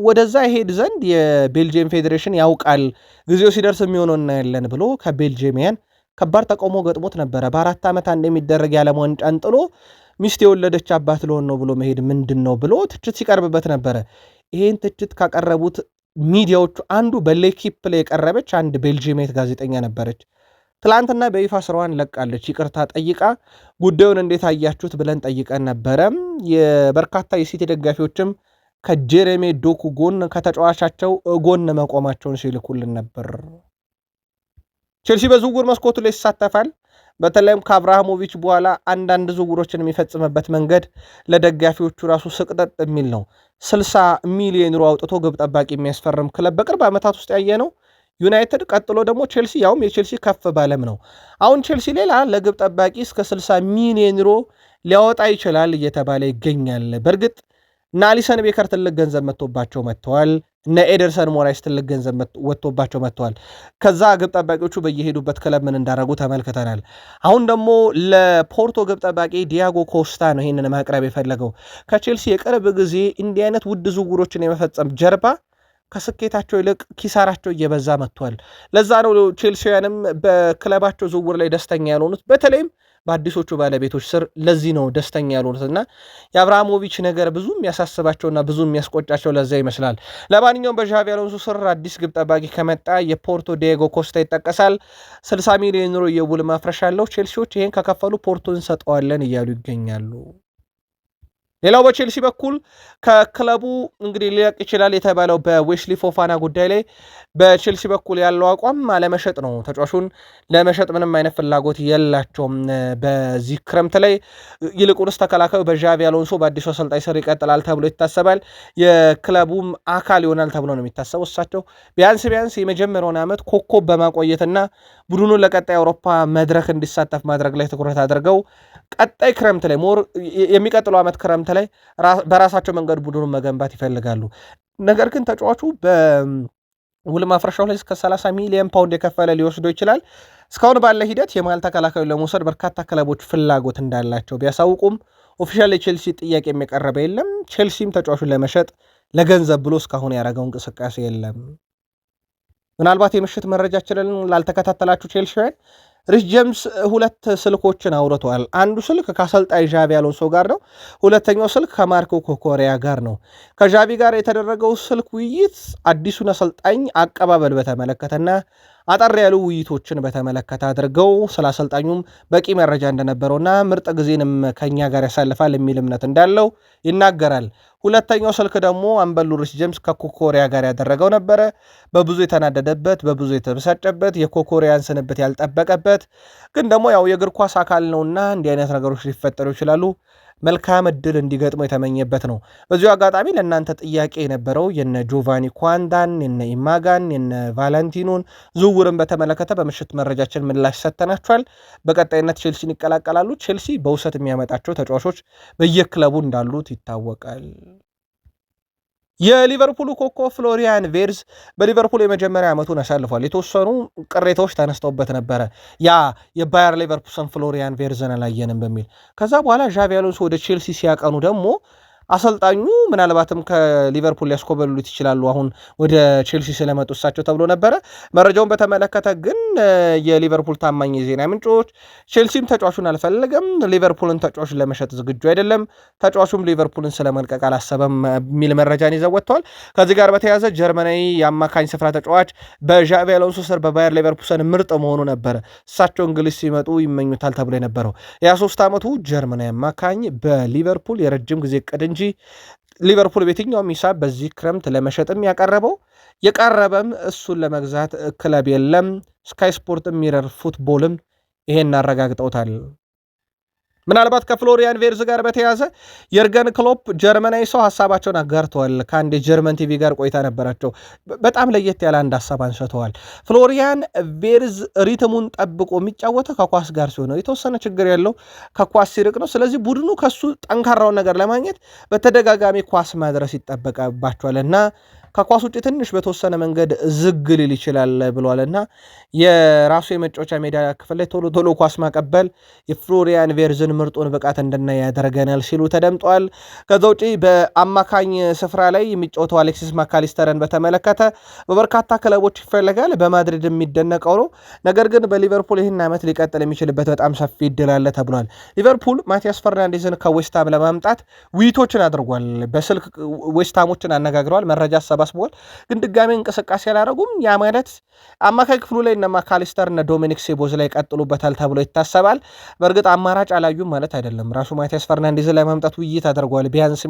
[SPEAKER 1] ወደዛ ይሄድ ዘንድ የቤልጅየም ፌዴሬሽን ያውቃል፣ ጊዜው ሲደርስ የሚሆነው እናያለን ብሎ ከቤልጅየሚያን ከባድ ተቃውሞ ገጥሞት ነበረ። በ4 ዓመት አንድ የሚደረግ የዓለም ዋንጫን ጥሎ ሚስት የወለደች አባት ለሆን ነው ብሎ መሄድ ምንድን ነው ብሎ ትችት ሲቀርብበት ነበረ። ይሄን ትችት ካቀረቡት ሚዲያዎቹ አንዱ በሌኪፕ ላይ የቀረበች አንድ ቤልጂየሜት ጋዜጠኛ ነበረች። ትላንትና በይፋ ስራዋን ለቃለች። ይቅርታ ጠይቃ ጉዳዩን እንዴት አያችሁት ብለን ጠይቀን ነበረ። የበርካታ የሲቲ ደጋፊዎችም ከጀሬሚ ዶኩ ጎን ከተጫዋቻቸው ጎን መቆማቸውን ሲልኩልን ነበር። ቼልሲ በዝውውር መስኮቱ ላይ ይሳተፋል። በተለይም ከአብርሃሞቪች በኋላ አንዳንድ ዝውውሮችን የሚፈጽምበት መንገድ ለደጋፊዎቹ ራሱ ስቅጠጥ የሚል ነው። 60 ሚሊዮን ዩሮ አውጥቶ ግብ ጠባቂ የሚያስፈርም ክለብ በቅርብ ዓመታት ውስጥ ያየ ነው ዩናይትድ፣ ቀጥሎ ደግሞ ቼልሲ፣ ያውም የቼልሲ ከፍ ባለም ነው። አሁን ቼልሲ ሌላ ለግብ ጠባቂ እስከ 60 ሚሊዮን ዩሮ ሊያወጣ ይችላል እየተባለ ይገኛል። በእርግጥ እነ አሊሰን ቤከር ትልቅ ገንዘብ መጥቶባቸው መጥተዋል። እነ ኤደርሰን ሞራይስ ትልቅ ገንዘብ ወጥቶባቸው መጥተዋል። ከዛ ግብ ጠባቂዎቹ በየሄዱበት ክለብ ምን እንዳደረጉ ተመልክተናል። አሁን ደግሞ ለፖርቶ ግብ ጠባቂ ዲያጎ ኮስታ ነው ይህንን ማቅረብ የፈለገው። ከቼልሲ የቅርብ ጊዜ እንዲህ አይነት ውድ ዝውውሮችን የመፈጸም ጀርባ ከስኬታቸው ይልቅ ኪሳራቸው እየበዛ መጥቷል። ለዛ ነው ቼልሲውያንም በክለባቸው ዝውውር ላይ ደስተኛ ያልሆኑት፣ በተለይም በአዲሶቹ ባለቤቶች ስር። ለዚህ ነው ደስተኛ ያልሆኑትና የአብርሃሞቪች ነገር ብዙ የሚያሳስባቸውና ብዙ የሚያስቆጫቸው ለዛ ይመስላል። ለማንኛውም በዣቪ አሎንሶ ስር አዲስ ግብ ጠባቂ ከመጣ የፖርቶ ዲየጎ ኮስታ ይጠቀሳል። 60 ሚሊዮን ዩሮ የውል ማፍረሻ አለው። ቼልሲዎች ይሄን ከከፈሉ ፖርቶ እንሰጠዋለን እያሉ ይገኛሉ። ሌላው በቼልሲ በኩል ከክለቡ እንግዲህ ሊለቅ ይችላል የተባለው በዌስሊ ፎፋና ጉዳይ ላይ በቼልሲ በኩል ያለው አቋም አለመሸጥ ነው። ተጫዋቹን ለመሸጥ ምንም አይነት ፍላጎት የላቸውም በዚህ ክረምት ላይ። ይልቁንስ ተከላካዩ በዣቪ አሎንሶ በአዲሱ አሰልጣኝ ስር ይቀጥላል ተብሎ ይታሰባል። የክለቡም አካል ይሆናል ተብሎ ነው የሚታሰበው። እሳቸው ቢያንስ የመጀመሪያውን ዓመት ኮከብ በማቆየትና ቡድኑን ለቀጣይ አውሮፓ መድረክ እንዲሳተፍ ማድረግ ላይ ትኩረት አድርገው ቀጣይ ክረምት ላይ የሚቀጥለው ዓመት ክረምት ላይ በራሳቸው መንገድ ቡድኑን መገንባት ይፈልጋሉ። ነገር ግን ተጫዋቹ በውል ማፍረሻው ላይ እስከ 30 ሚሊዮን ፓውንድ የከፈለ ሊወስዶ ይችላል። እስካሁን ባለ ሂደት የመሃል ተከላካዩ ለመውሰድ በርካታ ክለቦች ፍላጎት እንዳላቸው ቢያሳውቁም ኦፊሻል የቼልሲ ጥያቄ የሚቀረበ የለም። ቼልሲም ተጫዋቹን ለመሸጥ ለገንዘብ ብሎ እስካሁን ያደረገው እንቅስቃሴ የለም። ምናልባት የምሽት መረጃችንን ላልተከታተላችሁ ቼልሲውያን ሪስ ጄምስ 2 ስልኮችን አውርተዋል። አንዱ ስልክ ከአሰልጣኝ ዣቪ አሎንሶ ጋር ነው። ሁለተኛው ስልክ ከማርኮ ኮኮሪያ ጋር ነው። ከዣቪ ጋር የተደረገው ስልክ ውይይት አዲሱን አሰልጣኝ አቀባበል በተመለከተና አጠር ያሉ ውይይቶችን በተመለከተ አድርገው ስለ አሰልጣኙም በቂ መረጃ እንደነበረውና ምርጥ ጊዜንም ከኛ ጋር ያሳልፋል የሚል እምነት እንዳለው ይናገራል። ሁለተኛው ስልክ ደግሞ አምበሉ ሪስ ጄምስ ከኮኮሪያ ጋር ያደረገው ነበረ። በብዙ የተናደደበት፣ በብዙ የተበሳጨበት፣ የኮኮሪያን ስንብት ያልጠበቀበት፣ ግን ደግሞ ያው የእግር ኳስ አካል ነውና እንዲህ አይነት ነገሮች ሊፈጠሩ ይችላሉ፣ መልካም እድል እንዲገጥሞ የተመኘበት ነው። በዚሁ አጋጣሚ ለእናንተ ጥያቄ የነበረው የነ ጆቫኒ ኳንዳን፣ የነ ኢማጋን፣ የነ ቫላንቲኖን ዝውውርን በተመለከተ በምሽት መረጃችን ምላሽ ሰጥተናቸዋል። በቀጣይነት ቼልሲን ይቀላቀላሉ። ቼልሲ በውሰት የሚያመጣቸው ተጫዋቾች በየክለቡ እንዳሉት ይታወቃል። የሊቨርፑሉ ኮከብ ፍሎሪያን ቬርዝ በሊቨርፑል የመጀመሪያ ዓመቱን አሳልፏል። የተወሰኑ ቅሬታዎች ተነስተውበት ነበረ። ያ የባየር ሌቨርኩሰን ፍሎሪያን ቬርዝን አላየንም በሚል ከዛ በኋላ ዣቪ አሎንሶ ወደ ቼልሲ ሲያቀኑ ደግሞ አሰልጣኙ ምናልባትም ከሊቨርፑል ሊያስኮበሉት ይችላሉ አሁን ወደ ቼልሲ ስለመጡ እሳቸው ተብሎ ነበረ። መረጃውን በተመለከተ ግን የሊቨርፑል ታማኝ የዜና ምንጮች ቼልሲም ተጫዋቹን አልፈለገም፣ ሊቨርፑልን ተጫዋቹን ለመሸጥ ዝግጁ አይደለም፣ ተጫዋቹም ሊቨርፑልን ስለመልቀቅ አላሰበም የሚል መረጃን ይዘው ወጥተዋል። ከዚህ ጋር በተያያዘ ጀርመናዊ የአማካኝ ስፍራ ተጫዋች በዣቪ አሎንሶ ስር በባየር ሌቨርኩሰን ምርጥ መሆኑ ነበረ እሳቸው እንግሊዝ ሲመጡ ይመኙታል ተብሎ የነበረው። የ23 ዓመቱ ጀርመናዊ አማካኝ በሊቨርፑል የረጅም ጊዜ ቅድ እንጂ ሊቨርፑል በየትኛውም ሂሳብ በዚህ ክረምት ለመሸጥም የቀረበም እሱን ለመግዛት ክለብ የለም። ስካይ ስፖርት ሚረር ፉትቦልም ይሄን አረጋግጠውታል። ምናልባት ከፍሎሪያን ቬርዝ ጋር በተያዘ የርገን ክሎፕ ጀርመናዊ ሰው ሀሳባቸውን አጋርተዋል። ከአንድ የጀርመን ቲቪ ጋር ቆይታ ነበራቸው። በጣም ለየት ያለ አንድ ሀሳብ አንስተዋል። ፍሎሪያን ቬርዝ ሪትሙን ጠብቆ የሚጫወተው ከኳስ ጋር ሲሆን የተወሰነ ችግር ያለው ከኳስ ሲርቅ ነው። ስለዚህ ቡድኑ ከሱ ጠንካራውን ነገር ለማግኘት በተደጋጋሚ ኳስ ማድረስ ይጠበቅባቸዋል እና ከኳስ ውጭ ትንሽ በተወሰነ መንገድ ዝግ ሊል ይችላል ብሏልና የራሱ የመጫወቻ ሜዳ ክፍል ላይ ቶሎ ቶሎ ኳስ ማቀበል የፍሎሪያን ቬርዝን ምርጡን ብቃት እንድናይ ያደርገናል ሲሉ ተደምጧል። ከዛ ውጪ በአማካኝ ስፍራ ላይ የሚጫወተው አሌክሲስ ማካሊስተርን በተመለከተ በበርካታ ክለቦች ይፈለጋል። በማድሪድ የሚደነቀው ነው። ነገር ግን በሊቨርፑል ይህን ዓመት ሊቀጥል የሚችልበት በጣም ሰፊ እድል አለ ተብሏል። ሊቨርፑል ማቲያስ ፈርናንዴዝን ከዌስትሃም ለማምጣት ውይይቶችን አድርጓል። በስልክ ዌስትሃሞችን አነጋግረዋል። መረጃ አሰባስበዋል። ግን ድጋሜ እንቅስቃሴ አላደረጉም። ያ ማለት አማካይ ክፍሉ ላይ እነ ማካሊስተር እነ ዶሚኒክ ሴቦዝ ላይ ቀጥሉበታል ተብሎ ይታሰባል። በእርግጥ አማራጭ አላዩም ማለት አይደለም። ራሱ ማቲያስ ፈርናንዴዝን ለማምጣት ውይይት አድርገዋል። ቢያንስ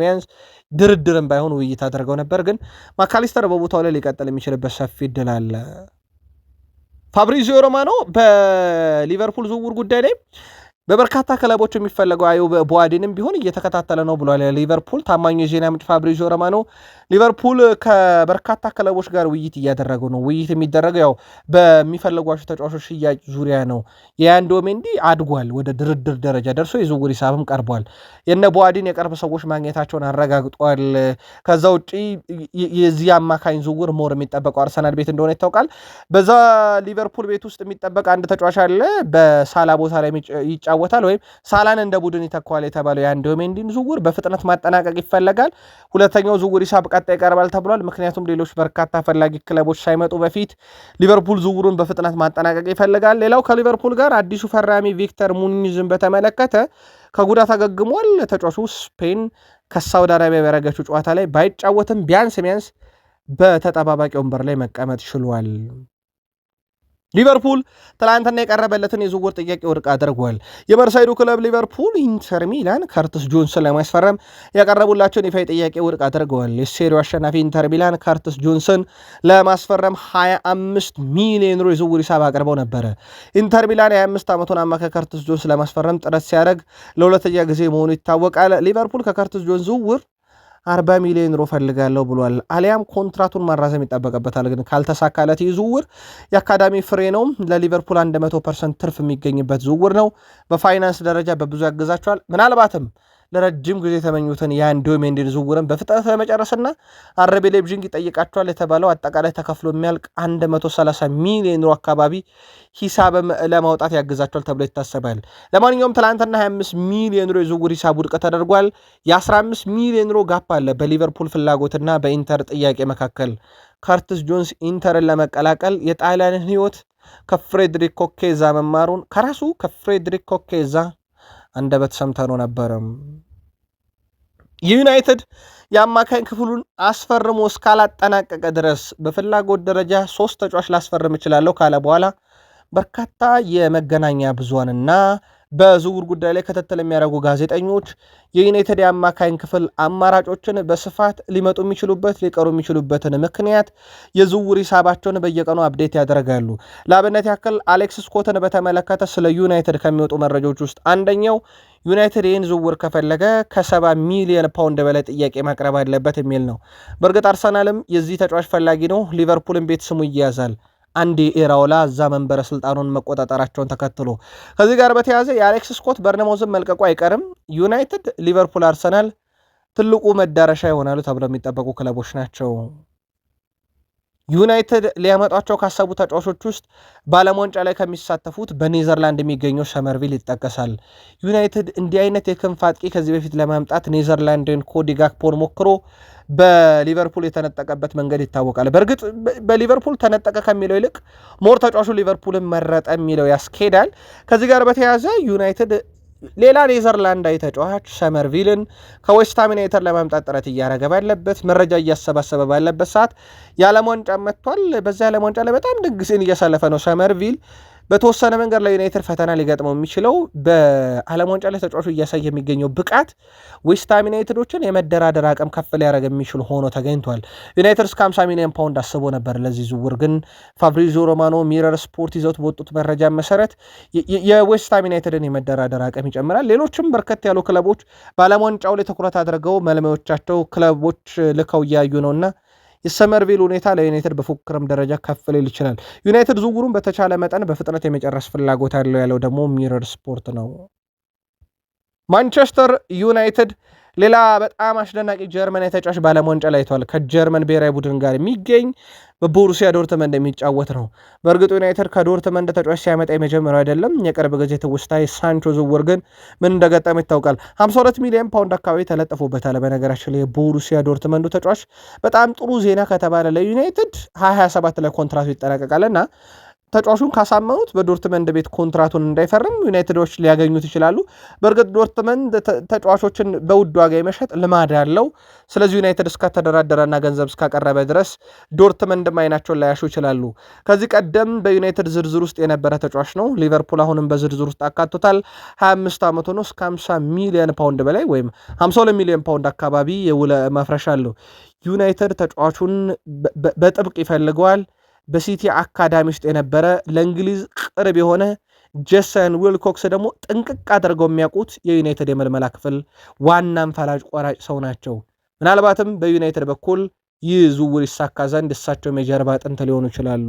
[SPEAKER 1] ድርድርም ባይሆን ውይይት አድርገው ነበር። ግን ማካሊስተር በቦታው ላይ ሊቀጥል የሚችልበት ሰፊ እድል አለ። ፋብሪዚዮ ሮማኖ በሊቨርፑል ዝውውር ጉዳይ ላይ በበርካታ ክለቦች የሚፈለገው አዩ ቦዋዲንም ቢሆን እየተከታተለ ነው ብሏል። ሊቨርፑል ታማኙ የዜና ምንጭ ፋብሪዚዮ ሮማኖ ሊቨርፑል ከበርካታ ክለቦች ጋር ውይይት እያደረገው ነው። ውይይት የሚደረገው ያው በሚፈልጓቸው ተጫዋቾች ሽያጭ ዙሪያ ነው። የአንዶሜንዲ አድጓል፣ ወደ ድርድር ደረጃ ደርሶ የዝውውር ሂሳብም ቀርቧል። የነ ቦዋዲን የቅርብ ሰዎች ማግኘታቸውን አረጋግጧል። ከዛ ውጭ የዚህ አማካኝ ዝውውር ሞር የሚጠበቀው አርሰናል ቤት እንደሆነ ይታወቃል። በዛ ሊቨርፑል ቤት ውስጥ የሚጠበቅ አንድ ተጫዋች አለ። በሳላ ቦታ ላይ ይጫወታል ወይም ሳላን እንደ ቡድን ይተኳል የተባለው የአንዶሜንዲን ዝውውር በፍጥነት ማጠናቀቅ ይፈለጋል። ሁለተኛው ዝውውር ሂሳብ ቀጣይ ይቀርባል ተብሏል። ምክንያቱም ሌሎች በርካታ ፈላጊ ክለቦች ሳይመጡ በፊት ሊቨርፑል ዝውውሩን በፍጥነት ማጠናቀቅ ይፈልጋል። ሌላው ከሊቨርፑል ጋር አዲሱ ፈራሚ ቪክተር ሙኒዝን በተመለከተ ከጉዳት አገግሟል። ተጫዋቹ ስፔን ከሳውዲ አረቢያ በረገችው ጨዋታ ላይ ባይጫወትም ቢያንስ በተጠባባቂ ወንበር ላይ መቀመጥ ችሏል። ሊቨርፑል ትላንትና የቀረበለትን የዝውውር ጥያቄ ውድቅ አድርጓል። የመርሳይዱ ክለብ ሊቨርፑል ኢንተር ሚላን ከርትስ ጆንስን ለማስፈረም ያቀረቡላቸውን ይፋ ጥያቄ ውድቅ አድርገዋል። የሴሪው አሸናፊ ኢንተር ሚላን ከርትስ ጆንስን ለማስፈረም 25 ሚሊዮን ዩሮ የዝውውር ሂሳብ አቅርበው ነበረ። ኢንተር ሚላን የ25 ዓመቱን አማካይ ከርትስ ጆንስ ለማስፈረም ጥረት ሲያደርግ ለሁለተኛ ጊዜ መሆኑ ይታወቃል። ሊቨርፑል ከከርትስ ጆንስ ዝውውር 40 ሚሊዮን ዩሮ ፈልጋለሁ ብሏል። አሊያም ኮንትራቱን ማራዘም ይጠበቅበታል። ግን ካልተሳካለት ዝውውር የአካዳሚ ፍሬ ነው። ለሊቨርፑል 100% ትርፍ የሚገኝበት ዝውውር ነው። በፋይናንስ ደረጃ በብዙ ያግዛቸዋል። ምናልባትም ለረጅም ጊዜ የተመኙትን የአንዶሜንዲን ዝውውርን በፍጥነት ለመጨረስና አርቢ ላይፕዚግ ይጠይቃቸዋል የተባለው አጠቃላይ ተከፍሎ የሚያልቅ 130 ሚሊዮን ዩሮ አካባቢ ሂሳብም ለማውጣት ያግዛቸዋል ተብሎ ይታሰባል። ለማንኛውም ትላንትና 25 ሚሊዮን ዩሮ የዝውውር ሂሳብ ውድቅ ተደርጓል። የ15 ሚሊዮን ዩሮ ጋፕ አለ በሊቨርፑል ፍላጎትና በኢንተር ጥያቄ መካከል። ከርትስ ጆንስ ኢንተርን ለመቀላቀል የጣሊያንን ሕይወት ከፍሬድሪክ ኮኬዛ መማሩን ከራሱ ከፍሬድሪክ ኮኬዛ አንደበት ሰምተነው ነበረም። ዩናይትድ የአማካኝ ክፍሉን አስፈርሞ እስካላጠናቀቀ ድረስ በፍላጎት ደረጃ 3 ተጫዋች ላስፈርም እችላለሁ ካለ በኋላ በርካታ የመገናኛ ብዙሃንና በዝውውር ጉዳይ ላይ ክትትል የሚያደርጉ ጋዜጠኞች የዩናይትድ የአማካኝ ክፍል አማራጮችን በስፋት ሊመጡ የሚችሉበት ሊቀሩ የሚችሉበትን ምክንያት የዝውውር ሂሳባቸውን በየቀኑ አፕዴት ያደርጋሉ። ለአብነት ያክል አሌክስ ስኮትን በተመለከተ ስለ ዩናይትድ ከሚወጡ መረጃዎች ውስጥ አንደኛው ዩናይትድ ይህን ዝውውር ከፈለገ ከ70 ሚሊዮን ፓውንድ በላይ ጥያቄ ማቅረብ አለበት የሚል ነው። በእርግጥ አርሰናልም የዚህ ተጫዋች ፈላጊ ነው። ሊቨርፑልን ቤት ስሙ ይያዛል። አንዲ ኢራኦላ እዛ መንበረ ስልጣኑን መቆጣጠራቸውን ተከትሎ ከዚህ ጋር በተያያዘ የአሌክስ ስኮት በርነማውዝን መልቀቁ አይቀርም። ዩናይትድ፣ ሊቨርፑል፣ አርሰናል ትልቁ መዳረሻ ይሆናሉ ተብለው የሚጠበቁ ክለቦች ናቸው። ዩናይትድ ሊያመጧቸው ካሰቡ ተጫዋቾች ውስጥ በዓለም ዋንጫ ላይ ከሚሳተፉት በኔዘርላንድ የሚገኘው ሰመርቪል ይጠቀሳል። ዩናይትድ እንዲህ አይነት የክንፍ አጥቂ ከዚህ በፊት ለማምጣት ኔዘርላንድን ኮዲ ጋክፖን ሞክሮ በሊቨርፑል የተነጠቀበት መንገድ ይታወቃል። በእርግጥ በሊቨርፑል ተነጠቀ ከሚለው ይልቅ ሞር ተጫዋቹ ሊቨርፑልን መረጠ የሚለው ያስኬዳል። ከዚህ ጋር በተያያዘ ዩናይትድ ሌላ ኔዘርላንዳዊ ተጫዋች ሰመርቪልን ከዌስትሃም ዩናይትድ ለማምጣት ጥረት እያደረገ ባለበት መረጃ እያሰባሰበ ባለበት ሰዓት የዓለም ዋንጫ መጥቷል። በዛ የዓለም ዋንጫ ላይ በጣም ድግስን እያሳለፈ ነው ሰመርቪል። በተወሰነ መንገድ ላይ ዩናይትድ ፈተና ሊገጥመው የሚችለው በዓለም ዋንጫ ላይ ተጫዋቹ እያሳየ የሚገኘው ብቃት ዌስትሃም ዩናይትዶችን የመደራደር አቅም ከፍ ሊያደርግ የሚችል ሆኖ ተገኝቷል። ዩናይትድ እስከ 50 ሚሊዮን ፓውንድ አስቦ ነበር ለዚህ ዝውውር፣ ግን ፋብሪዚዮ ሮማኖ ሚረር ስፖርት ይዘውት በወጡት መረጃ መሰረት የዌስትሃም ዩናይትድን የመደራደር አቅም ይጨምራል። ሌሎችም በርከት ያሉ ክለቦች በዓለም ዋንጫው ላይ ትኩረት አድርገው መልማዮቻቸው ክለቦች ልከው እያዩ ነውና የሰመርቪል ሁኔታ ለዩናይትድ በፉክክርም ደረጃ ከፍ ሊል ይችላል። ዩናይትድ ዝውውሩን በተቻለ መጠን በፍጥነት የመጨረስ ፍላጎት አለው ያለው ደግሞ ሚረር ስፖርት ነው። ማንቸስተር ዩናይትድ ሌላ በጣም አስደናቂ ጀርመን ተጫዋች በዓለም ዋንጫ ላይ አይቷል። ከጀርመን ብሔራዊ ቡድን ጋር የሚገኝ በቦሩሲያ ዶርትመንድ የሚጫወት ነው። በእርግጥ ዩናይትድ ከዶርትመንድ ተጫዋች ሲያመጣ የመጀመሪያው አይደለም። የቅርብ ጊዜ ትውስታ የሳንቾ ዝውውር ግን ምን እንደገጠመ ይታወቃል። 52 ሚሊዮን ፓውንድ አካባቢ ተለጥፎበታል። በነገራችን ላይ የቦሩሲያ ዶርትመንዱ ተጫዋች በጣም ጥሩ ዜና ከተባለ ለዩናይትድ 2027 ላይ ኮንትራቱ ይጠናቀቃልና ተጫዋቹን ካሳመኑት በዶርትመንድ ቤት ኮንትራቱን እንዳይፈርም ዩናይትዶች ሊያገኙት ይችላሉ። በእርግጥ ዶርትመንድ ተጫዋቾችን በውድ ዋጋ የመሸጥ ልማድ አለው። ስለዚህ ዩናይትድ እስከተደራደረና ገንዘብ እስካቀረበ ድረስ ዶርትመንድም አይናቸውን ላያሹ ይችላሉ። ከዚህ ቀደም በዩናይትድ ዝርዝር ውስጥ የነበረ ተጫዋች ነው። ሊቨርፑል አሁንም በዝርዝር ውስጥ አካቶታል። 25 ዓመቱ ነው። እስከ 50 ሚሊዮን ፓውንድ በላይ ወይም 52 ሚሊዮን ፓውንድ አካባቢ የውለ መፍረሻ አለው። ዩናይትድ ተጫዋቹን በጥብቅ ይፈልገዋል። በሲቲ አካዳሚ ውስጥ የነበረ ለእንግሊዝ ቅርብ የሆነ ጄሰን ዊልኮክስ ደግሞ ጥንቅቅ አድርገው የሚያውቁት የዩናይትድ የመልመላ ክፍል ዋናም ፈላጭ ቆራጭ ሰው ናቸው። ምናልባትም በዩናይትድ በኩል ይህ ዝውውር ይሳካ ዘንድ እሳቸውም የጀርባ አጥንት ሊሆኑ ይችላሉ።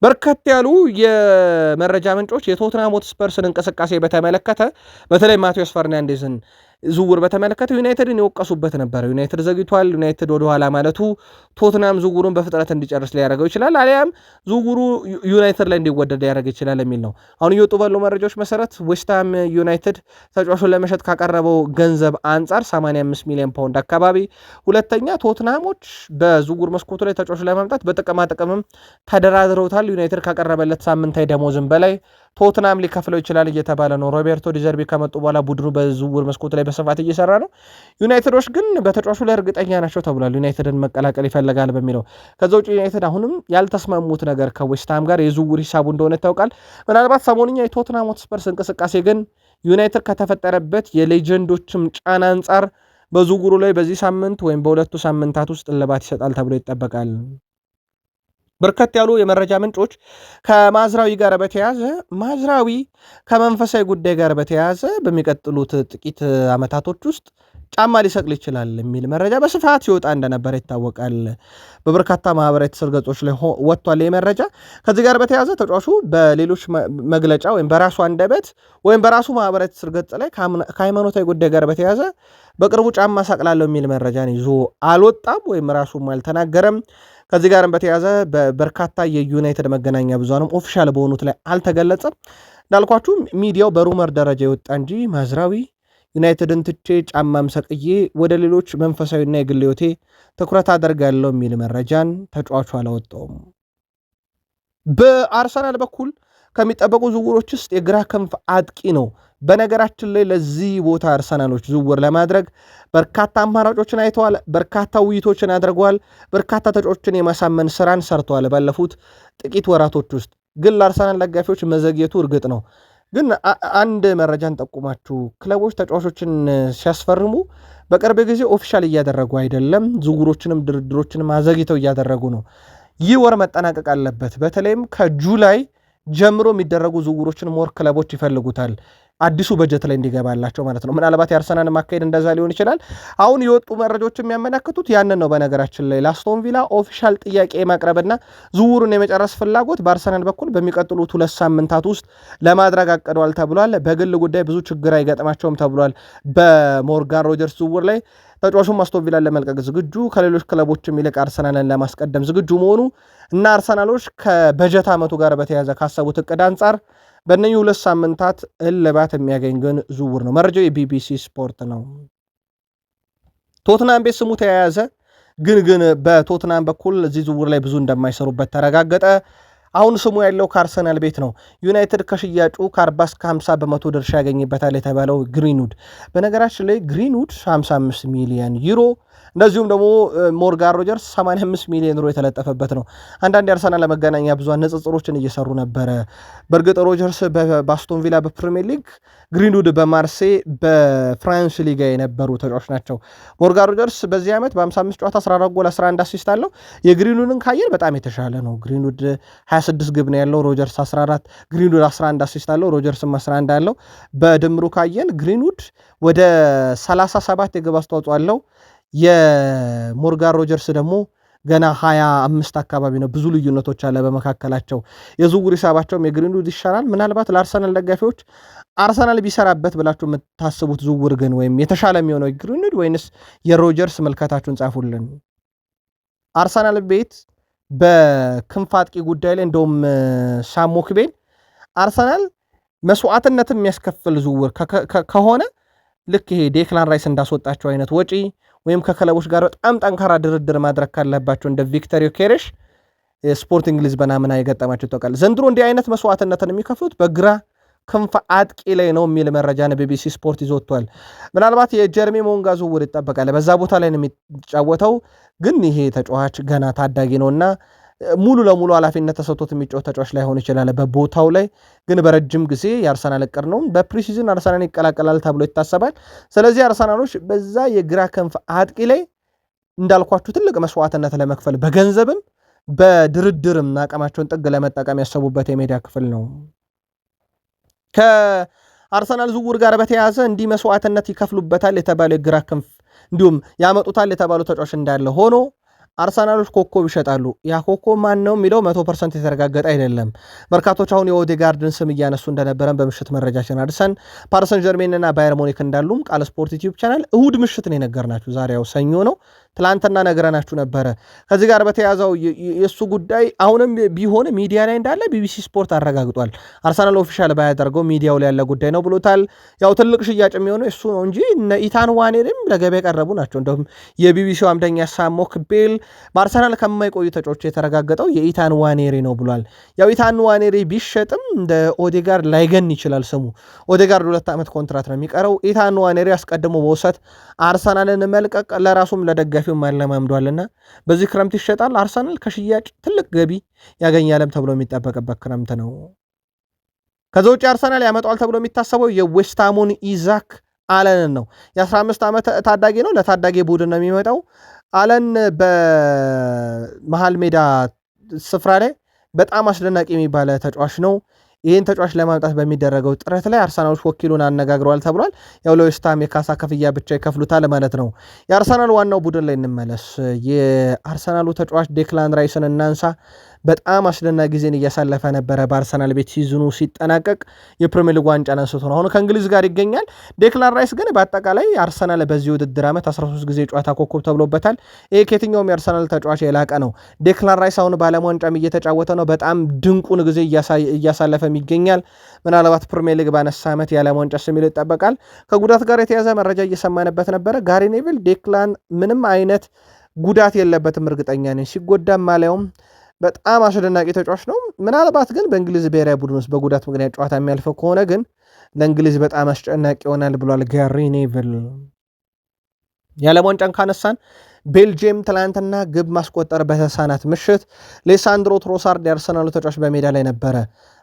[SPEAKER 1] በርከት ያሉ የመረጃ ምንጮች የቶትናም ሆትስፐርስን እንቅስቃሴ በተመለከተ በተለይ ማቴዎስ ፈርናንዴዝን ዝውውር በተመለከተ ዩናይትድን የወቀሱበት ነበር። ዩናይትድ ዘግይቷል፣ ዩናይትድ ወደኋላ ማለቱ ቶትናም ዝውውሩን በፍጥነት እንዲጨርስ ሊያደርገው ይችላል፣ አሊያም ዝውውሩ ዩናይትድ ላይ እንዲወደድ ሊያደርግ ይችላል የሚል ነው። አሁን እየወጡ ባሉ መረጃዎች መሰረት ዌስትሃም ዩናይትድ ተጫዋቹን ለመሸጥ ካቀረበው ገንዘብ አንጻር 85 ሚሊዮን ፓውንድ አካባቢ፣ ሁለተኛ ቶትናሞች በዝውውር መስኮቱ ላይ ተጫዋቹን ለማምጣት በጥቅማ ጥቅምም ተደራድረውታል። ዩናይትድ ካቀረበለት ሳምንታዊ ደሞዝም በላይ ቶትናም ሊከፍለው ይችላል እየተባለ ነው። ሮቤርቶ ዲዘርቢ ከመጡ በኋላ ቡድኑ በዝውውር መስኮቱ ላይ በስፋት እየሰራ ነው። ዩናይትዶች ግን በተጫዋቹ ላይ እርግጠኛ ናቸው ተብሏል፣ ዩናይትድን መቀላቀል ይፈልጋል በሚለው። ከዛ ውጭ ዩናይትድ አሁንም ያልተስማሙት ነገር ከዌስትሃም ጋር የዝውውር ሂሳቡ እንደሆነ ይታወቃል። ምናልባት ሰሞንኛ የቶትናም ሆትስፐርስ እንቅስቃሴ ግን ዩናይትድ ከተፈጠረበት የሌጀንዶችም ጫና አንጻር በዝውውሩ ላይ በዚህ ሳምንት ወይም በሁለቱ ሳምንታት ውስጥ እልባት ይሰጣል ተብሎ ይጠበቃል። በርከት ያሉ የመረጃ ምንጮች ከማዝራዊ ጋር በተያያዘ ማዝራዊ ከመንፈሳዊ ጉዳይ ጋር በተያያዘ በሚቀጥሉት ጥቂት ዓመታቶች ውስጥ ጫማ ሊሰቅል ይችላል የሚል መረጃ በስፋት ሲወጣ እንደነበረ ይታወቃል። በበርካታ ማህበራዊ ትስስር ገጾች ላይ ወጥቷል መረጃ። ከዚህ ጋር በተያያዘ ተጫዋቹ በሌሎች መግለጫ ወይም በራሱ አንደበት ወይም በራሱ ማህበራዊ ትስስር ገጽ ላይ ከሃይማኖታዊ ጉዳይ ጋር በተያያዘ በቅርቡ ጫማ ሰቅላለሁ የሚል መረጃን ይዞ አልወጣም ወይም ራሱም አልተናገረም። ከዚህ ጋርም በተያያዘ በርካታ የዩናይትድ መገናኛ ብዙሃንም ኦፊሻል በሆኑት ላይ አልተገለጸም። እንዳልኳችሁ ሚዲያው በሩመር ደረጃ የወጣ እንጂ ማዝራዊ ዩናይትድን ትቼ ጫማም ሰቅዬ ወደ ሌሎች መንፈሳዊና የግል ሕይወቴ ትኩረት አደርጋለሁ የሚል መረጃን ተጫዋቹ አላወጣውም። በአርሰናል በኩል ከሚጠበቁ ዝውውሮች ውስጥ የግራ ክንፍ አጥቂ ነው። በነገራችን ላይ ለዚህ ቦታ አርሰናሎች ዝውውር ለማድረግ በርካታ አማራጮችን አይተዋል። በርካታ ውይይቶችን አድርገዋል። በርካታ ተጫዋቾችን የማሳመን ስራን ሰርተዋል ባለፉት ጥቂት ወራቶች ውስጥ። ግን ለአርሰናል ደጋፊዎች መዘግየቱ እርግጥ ነው። ግን አንድ መረጃን ጠቁማችሁ፣ ክለቦች ተጫዋቾችን ሲያስፈርሙ በቅርብ ጊዜ ኦፊሻል እያደረጉ አይደለም። ዝውውሮችንም ድርድሮችንም አዘግይተው እያደረጉ ነው። ይህ ወር መጠናቀቅ አለበት። በተለይም ከጁላይ ጀምሮ የሚደረጉ ዝውውሮችን ሞር ክለቦች ይፈልጉታል፣ አዲሱ በጀት ላይ እንዲገባላቸው ማለት ነው። ምናልባት የአርሰናል ማካሄድ እንደዛ ሊሆን ይችላል። አሁን የወጡ መረጃዎች የሚያመለክቱት ያንን ነው። በነገራችን ላይ ለአስቶን ቪላ ኦፊሻል ጥያቄ የማቅረብና ዝውውሩን የመጨረስ ፍላጎት በአርሰናል በኩል በሚቀጥሉት 2 ሳምንታት ውስጥ ለማድረግ አቅደዋል ተብሏል። በግል ጉዳይ ብዙ ችግር አይገጥማቸውም ተብሏል። በሞርጋን ሮጀርስ ዝውውር ላይ ተጫዋቹም አስቶን ቪላን ለመልቀቅ ዝግጁ፣ ከሌሎች ክለቦችም ይልቅ አርሰናልን ለማስቀደም ዝግጁ መሆኑ እና አርሰናሎች ከበጀት ዓመቱ ጋር በተያያዘ ካሰቡት እቅድ አንጻር በእነኚህ 2 ሳምንታት እልባት የሚያገኝ ግን ዝውውር ነው። መረጃው የቢቢሲ ስፖርት ነው። ቶትናም ቤት ስሙ ተያያዘ። ግን በቶትናም በኩል እዚህ ዝውውር ላይ ብዙ እንደማይሰሩበት ተረጋገጠ። አሁን ስሙ ያለው ከአርሰናል ቤት ነው። ዩናይትድ ከሽያጩ ከ40 እስከ 50 በመቶ ድርሻ ያገኝበታል የተባለው ግሪንውድ፣ በነገራችን ላይ ግሪንውድ 55 ሚሊዮን ዩሮ እንደዚሁም ደግሞ ሞርጋን ሮጀርስ 85 ሚሊዮን ዩሮ የተለጠፈበት ነው። አንዳንድ የአርሰናል ለመገናኛ ብዙሃን ንጽጽሮችን እየሰሩ ነበረ። በእርግጥ ሮጀርስ በአስቶን ቪላ በፕሪሚየር ሊግ፣ ግሪንውድ በማርሴ በፍራንስ ሊጋ የነበሩ ተጫዋች ናቸው። ሞርጋን ሮጀርስ በዚህ ዓመት በ55 ጨዋታ 14 ጎል 11 አሲስት አለው። የግሪንውድን ካየን በጣም የተሻለ ነው። ግሪንውድ 26 ግብ ነው ያለው፣ ሮጀርስ 14፣ ግሪንውድ 11 አሲስት አለው፣ ሮጀርስም 11 አለው። በድምሩ ካየን ግሪንውድ ወደ 37 የግብ አስተዋጽኦ አለው። የሞርጋን ሮጀርስ ደግሞ ገና 25 አካባቢ ነው። ብዙ ልዩነቶች አለ በመካከላቸው። የዝውውር ሂሳባቸውም የግሪንውድ ይሻላል። ምናልባት ለአርሰናል ደጋፊዎች አርሰናል ቢሰራበት ብላችሁ የምታስቡት ዝውውር ግን ወይም የተሻለ የሚሆነው ግሪንውድ ወይንስ የሮጀርስ መልከታችሁን ጻፉልን። አርሰናል ቤት በክንፍ አጥቂ ጉዳይ ላይ እንደውም ሳሞክቤል አርሰናል መስዋዕትነትን የሚያስከፍል ዝውውር ከሆነ ልክ ይሄ ዴክላን ራይስ እንዳስወጣቸው አይነት ወጪ ወይም ከክለቦች ጋር በጣም ጠንካራ ድርድር ማድረግ ካለባቸው እንደ ቪክተር ዮኬሬሽ ስፖርቲንግ ሊዝበን ምና የገጠማቸው ይታወቃል። ዘንድሮ እንዲህ አይነት መስዋዕትነትን የሚከፍሉት በግራ ክንፍ አጥቂ ላይ ነው የሚል መረጃን ቢቢሲ ስፖርት ይዞ ወጥቷል። ምናልባት የጀርሚ ሞንጋ ዝውውር ይጠበቃል። በዛ ቦታ ላይ ነው የሚጫወተው፣ ግን ይሄ ተጫዋች ገና ታዳጊ ነውና ሙሉ ለሙሉ ኃላፊነት ተሰጥቶት የሚጫወት ተጫዋች ላይሆን ይችላል በቦታው ላይ። ግን በረጅም ጊዜ የአርሰናል እቅድ ነው። በፕሪሲዝን አርሰናል ይቀላቀላል ተብሎ ይታሰባል። ስለዚህ አርሰናሎች በዛ የግራ ክንፍ አጥቂ ላይ እንዳልኳችሁ ትልቅ መስዋዕትነት ለመክፈል በገንዘብም በድርድርም አቅማቸውን ጥግ ለመጠቀም ያሰቡበት የሜዳ ክፍል ነው። ከአርሰናል ዝውውር ጋር በተያያዘ እንዲህ መስዋዕትነት ይከፍሉበታል የተባለው የግራ ክንፍ እንዲሁም ያመጡታል የተባሉ ተጫዋች እንዳለ ሆኖ አርሰናሎች ኮከብ ይሸጣሉ። ያ ኮከብ ማን ነው የሚለው 100% የተረጋገጠ አይደለም። በርካቶች አሁን የኦዴጋርድን ስም እያነሱ እንደነበረን በምሽት መረጃችን አድርሰን ፓሪስ ሰን ጀርሜንና ባየር ሙኒክ እንዳሉም ቃል ስፖርት ዩቲዩብ ቻናል እሁድ ምሽት ነው የነገርናችሁ። ዛሬ ያው ሰኞ ነው፣ ትላንትና ነግረናችሁ ነበረ። ከዚህ ጋር በተያያዘው የእሱ ጉዳይ አሁንም ቢሆን ሚዲያ ላይ እንዳለ ቢቢሲ ስፖርት አረጋግጧል። አርሰናል ኦፊሻል ባያደርገው ሚዲያው ላይ ያለ ጉዳይ ነው ብሎታል። ያው ትልቅ ሽያጭ የሚሆነው እሱ ነው እንጂ እነ ኢታን ዋኔርም ለገበያ የቀረቡ ናቸው። እንደውም የቢቢሲው አምደኛ ሳሞክቤል በአርሰናል ከማይቆዩ ተጫዋቾች የተረጋገጠው የኢታን ዋኔሪ ነው ብሏል። ያው ኢታን ዋኔሪ ቢሸጥም እንደ ኦዴጋርድ ላይገን ይችላል ስሙ። ኦዴጋርድ 2 ዓመት ኮንትራት ነው የሚቀረው። ኢታን ዋኔሪ አስቀድሞ በውሰት አርሰናልን መልቀቅ ለራሱም ለደጋፊው ማለማምዷልና በዚህ ክረምት ይሸጣል። አርሰናል ከሽያጭ ትልቅ ገቢ ያገኛለም ተብሎ የሚጠበቅበት ክረምት ነው። ከዛ ውጭ አርሰናል ያመጣዋል ተብሎ የሚታሰበው የዌስትሃሙን ኢዛክ አለንን ነው። የ15 ዓመት ታዳጊ ነው። ለታዳጊ ቡድን ነው የሚመጣው። አለን በመሃል ሜዳ ስፍራ ላይ በጣም አስደናቂ የሚባለ ተጫዋች ነው። ይህን ተጫዋች ለማምጣት በሚደረገው ጥረት ላይ አርሰናሎች ወኪሉን አነጋግረዋል ተብሏል። ያው ለዌስትሃም የካሳ ክፍያ ብቻ ይከፍሉታል ማለት ነው። የአርሰናል ዋናው ቡድን ላይ እንመለስ። የአርሰናሉ ተጫዋች ዴክላን ራይስን እናንሳ። በጣም አስደናቂ ጊዜን እያሳለፈ ነበረ። በአርሰናል ቤት ሲዝኑ ሲጠናቀቅ የፕሪሚየር ሊግ ዋንጫን አንስቶ ነው አሁን ከእንግሊዝ ጋር ይገኛል። ዴክላን ራይስ ግን በአጠቃላይ አርሰናል በዚህ ውድድር ዓመት 13 ጊዜ ጨዋታ ኮከብ ተብሎበታል። ይሄ ከየትኛውም የአርሰናል ተጫዋች የላቀ ነው። ዴክላን ራይስ አሁን በዓለም ዋንጫም እየተጫወተ ነው። በጣም ድንቁን ጊዜ እያሳለፈም ይገኛል። ምናልባት ፕሪሚየር ሊግ ባነሳ ዓመት የዓለም ዋንጫ ስሚል ይጠበቃል። ከጉዳት ጋር የተያዘ መረጃ እየሰማንበት ነበረ። ጋሪ ኔቪል ዴክላን ምንም አይነት ጉዳት የለበትም እርግጠኛ ነኝ፣ ሲጎዳም ማሊያውም በጣም አስደናቂ ተጫዋች ነው። ምናልባት ግን በእንግሊዝ ብሔራዊ ቡድን ውስጥ በጉዳት ምክንያት ጨዋታ የሚያልፈው ከሆነ ግን ለእንግሊዝ በጣም አስጨናቂ ይሆናል ብሏል ጋሪ ኔቪል። የዓለም ዋንጫን ካነሳን ቤልጅየም ትላንትና ግብ ማስቆጠር በተሳናት ምሽት ሌሳንድሮ ትሮሳርድ የአርሰናሉ ተጫዋች በሜዳ ላይ ነበረ።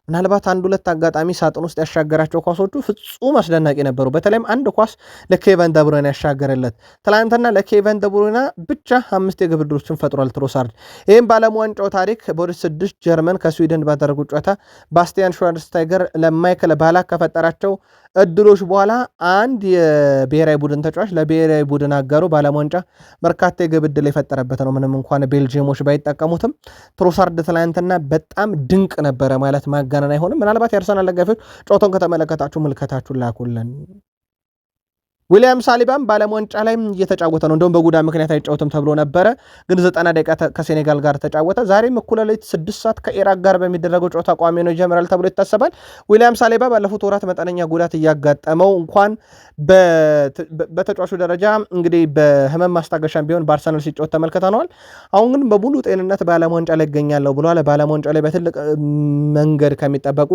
[SPEAKER 1] ምናልባት 1-2 አጋጣሚ ሳጥን ውስጥ ያሻገራቸው ኳሶቹ ፍጹም አስደናቂ ነበሩ። በተለይም አንድ ኳስ ለኬቨን ደብሩይነ ያሻገረለት ትላንትና ለኬቨን ደብሩይነ ብቻ 5 የግብ ዕድሎችን ፈጥሯል ትሮሳርድ። ይህም በዓለም ዋንጫው ታሪክ በ2006 ጀርመን ከስዊድን ባደረጉት ጨዋታ ባስቲያን ሽዋንስታይገር ለማይክል ባላክ ከፈጠራቸው እድሎች በኋላ አንድ የብሔራዊ ቡድን ተጫዋች ለብሔራዊ ቡድን አጋሩ በዓለም ዋንጫ በርካታ የግብ ዕድል የፈጠረበት ነው። ምንም እንኳን ቤልጅየሞች ባይጠቀሙትም ትሮሳርድ ትላንትና በጣም ድንቅ ነበረ ማለት ማጋነን አይሆንም። ምናልባት የአርሰናል ደጋፊዎች ጨዋታውን ከተመለከታችሁ ምልከታችሁን ላኩልን። ዊሊያም ሳሊባም በዓለም ዋንጫ ላይ እየተጫወተ ነው። እንደውም በጉዳት ምክንያት አይጫወትም ተብሎ ነበረ፣ ግን 90 ደቂቃ ከሴኔጋል ጋር ተጫወተ። ዛሬም እኩለ ሌሊት 6 ሰዓት ከኢራቅ ጋር በሚደረገው ጨዋታ ቋሚ ነው ይጀምራል ተብሎ ይታሰባል። ዊሊያም ሳሊባ ባለፉት ወራት መጠነኛ ጉዳት እያጋጠመው እንኳን በተጫዋቹ ደረጃ እንግዲህ በህመም ማስታገሻም ቢሆን በአርሰናል ሲጫወት ተመልክተነዋል። አሁን ግን በሙሉ ጤንነት በዓለም ዋንጫ ላይ ይገኛለሁ ብሏል። በዓለም ዋንጫ ላይ በትልቅ መንገድ ከሚጠበቁ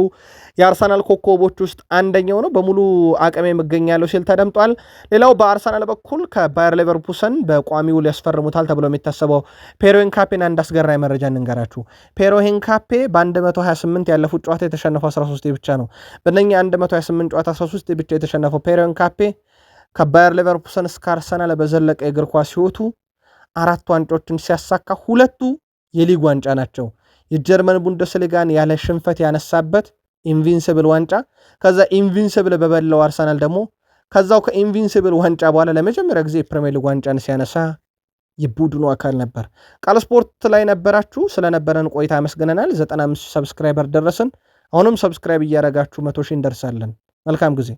[SPEAKER 1] የአርሰናል ኮከቦች ውስጥ አንደኛው ነው። በሙሉ አቅሜ እገኛለሁ ሲል ተደምጧል። ሌላው በአርሰናል በኩል ከባየር ሌቨርኩሰን በቋሚ ውል ያስፈርሙታል ተብሎ የሚታሰበው ፔሮ ሂንካፔን አንድ አስገራሚ መረጃ እንንገራችሁ። ፔሮ ሂንካፔ በ128 ያለፉት ጨዋታ የተሸነፈው 13 ብቻ ነው። በእነኛ 128 ጨዋታ 13 ብቻ የተሸነፈው ፔሮ ሂንካፔ ከባየር ሌቨርኩሰን እስከ አርሰናል በዘለቀ የእግር ኳስ ህይወቱ 4 ዋንጫዎችን ሲያሳካ 2ቱ የሊግ ዋንጫ ናቸው። የጀርመን ቡንደስሊጋን ያለ ሽንፈት ያነሳበት ኢንቪንሲብል ዋንጫ፣ ከዛ ኢንቪንሲብል በበላው አርሰናል ደግሞ ከዛው ከኢንቪንሲብል ዋንጫ በኋላ ለመጀመሪያ ጊዜ የፕሪሚየር ሊግ ዋንጫን ሲያነሳ የቡድኑ አካል ነበር። ቃል ስፖርት ላይ ነበራችሁ። ስለነበረን ቆይታ አመስግነናል። 95 ሰብስክራይበር ደረስን። አሁንም ሰብስክራይብ እያደረጋችሁ 100 ሺህ እንደርሳለን። መልካም ጊዜ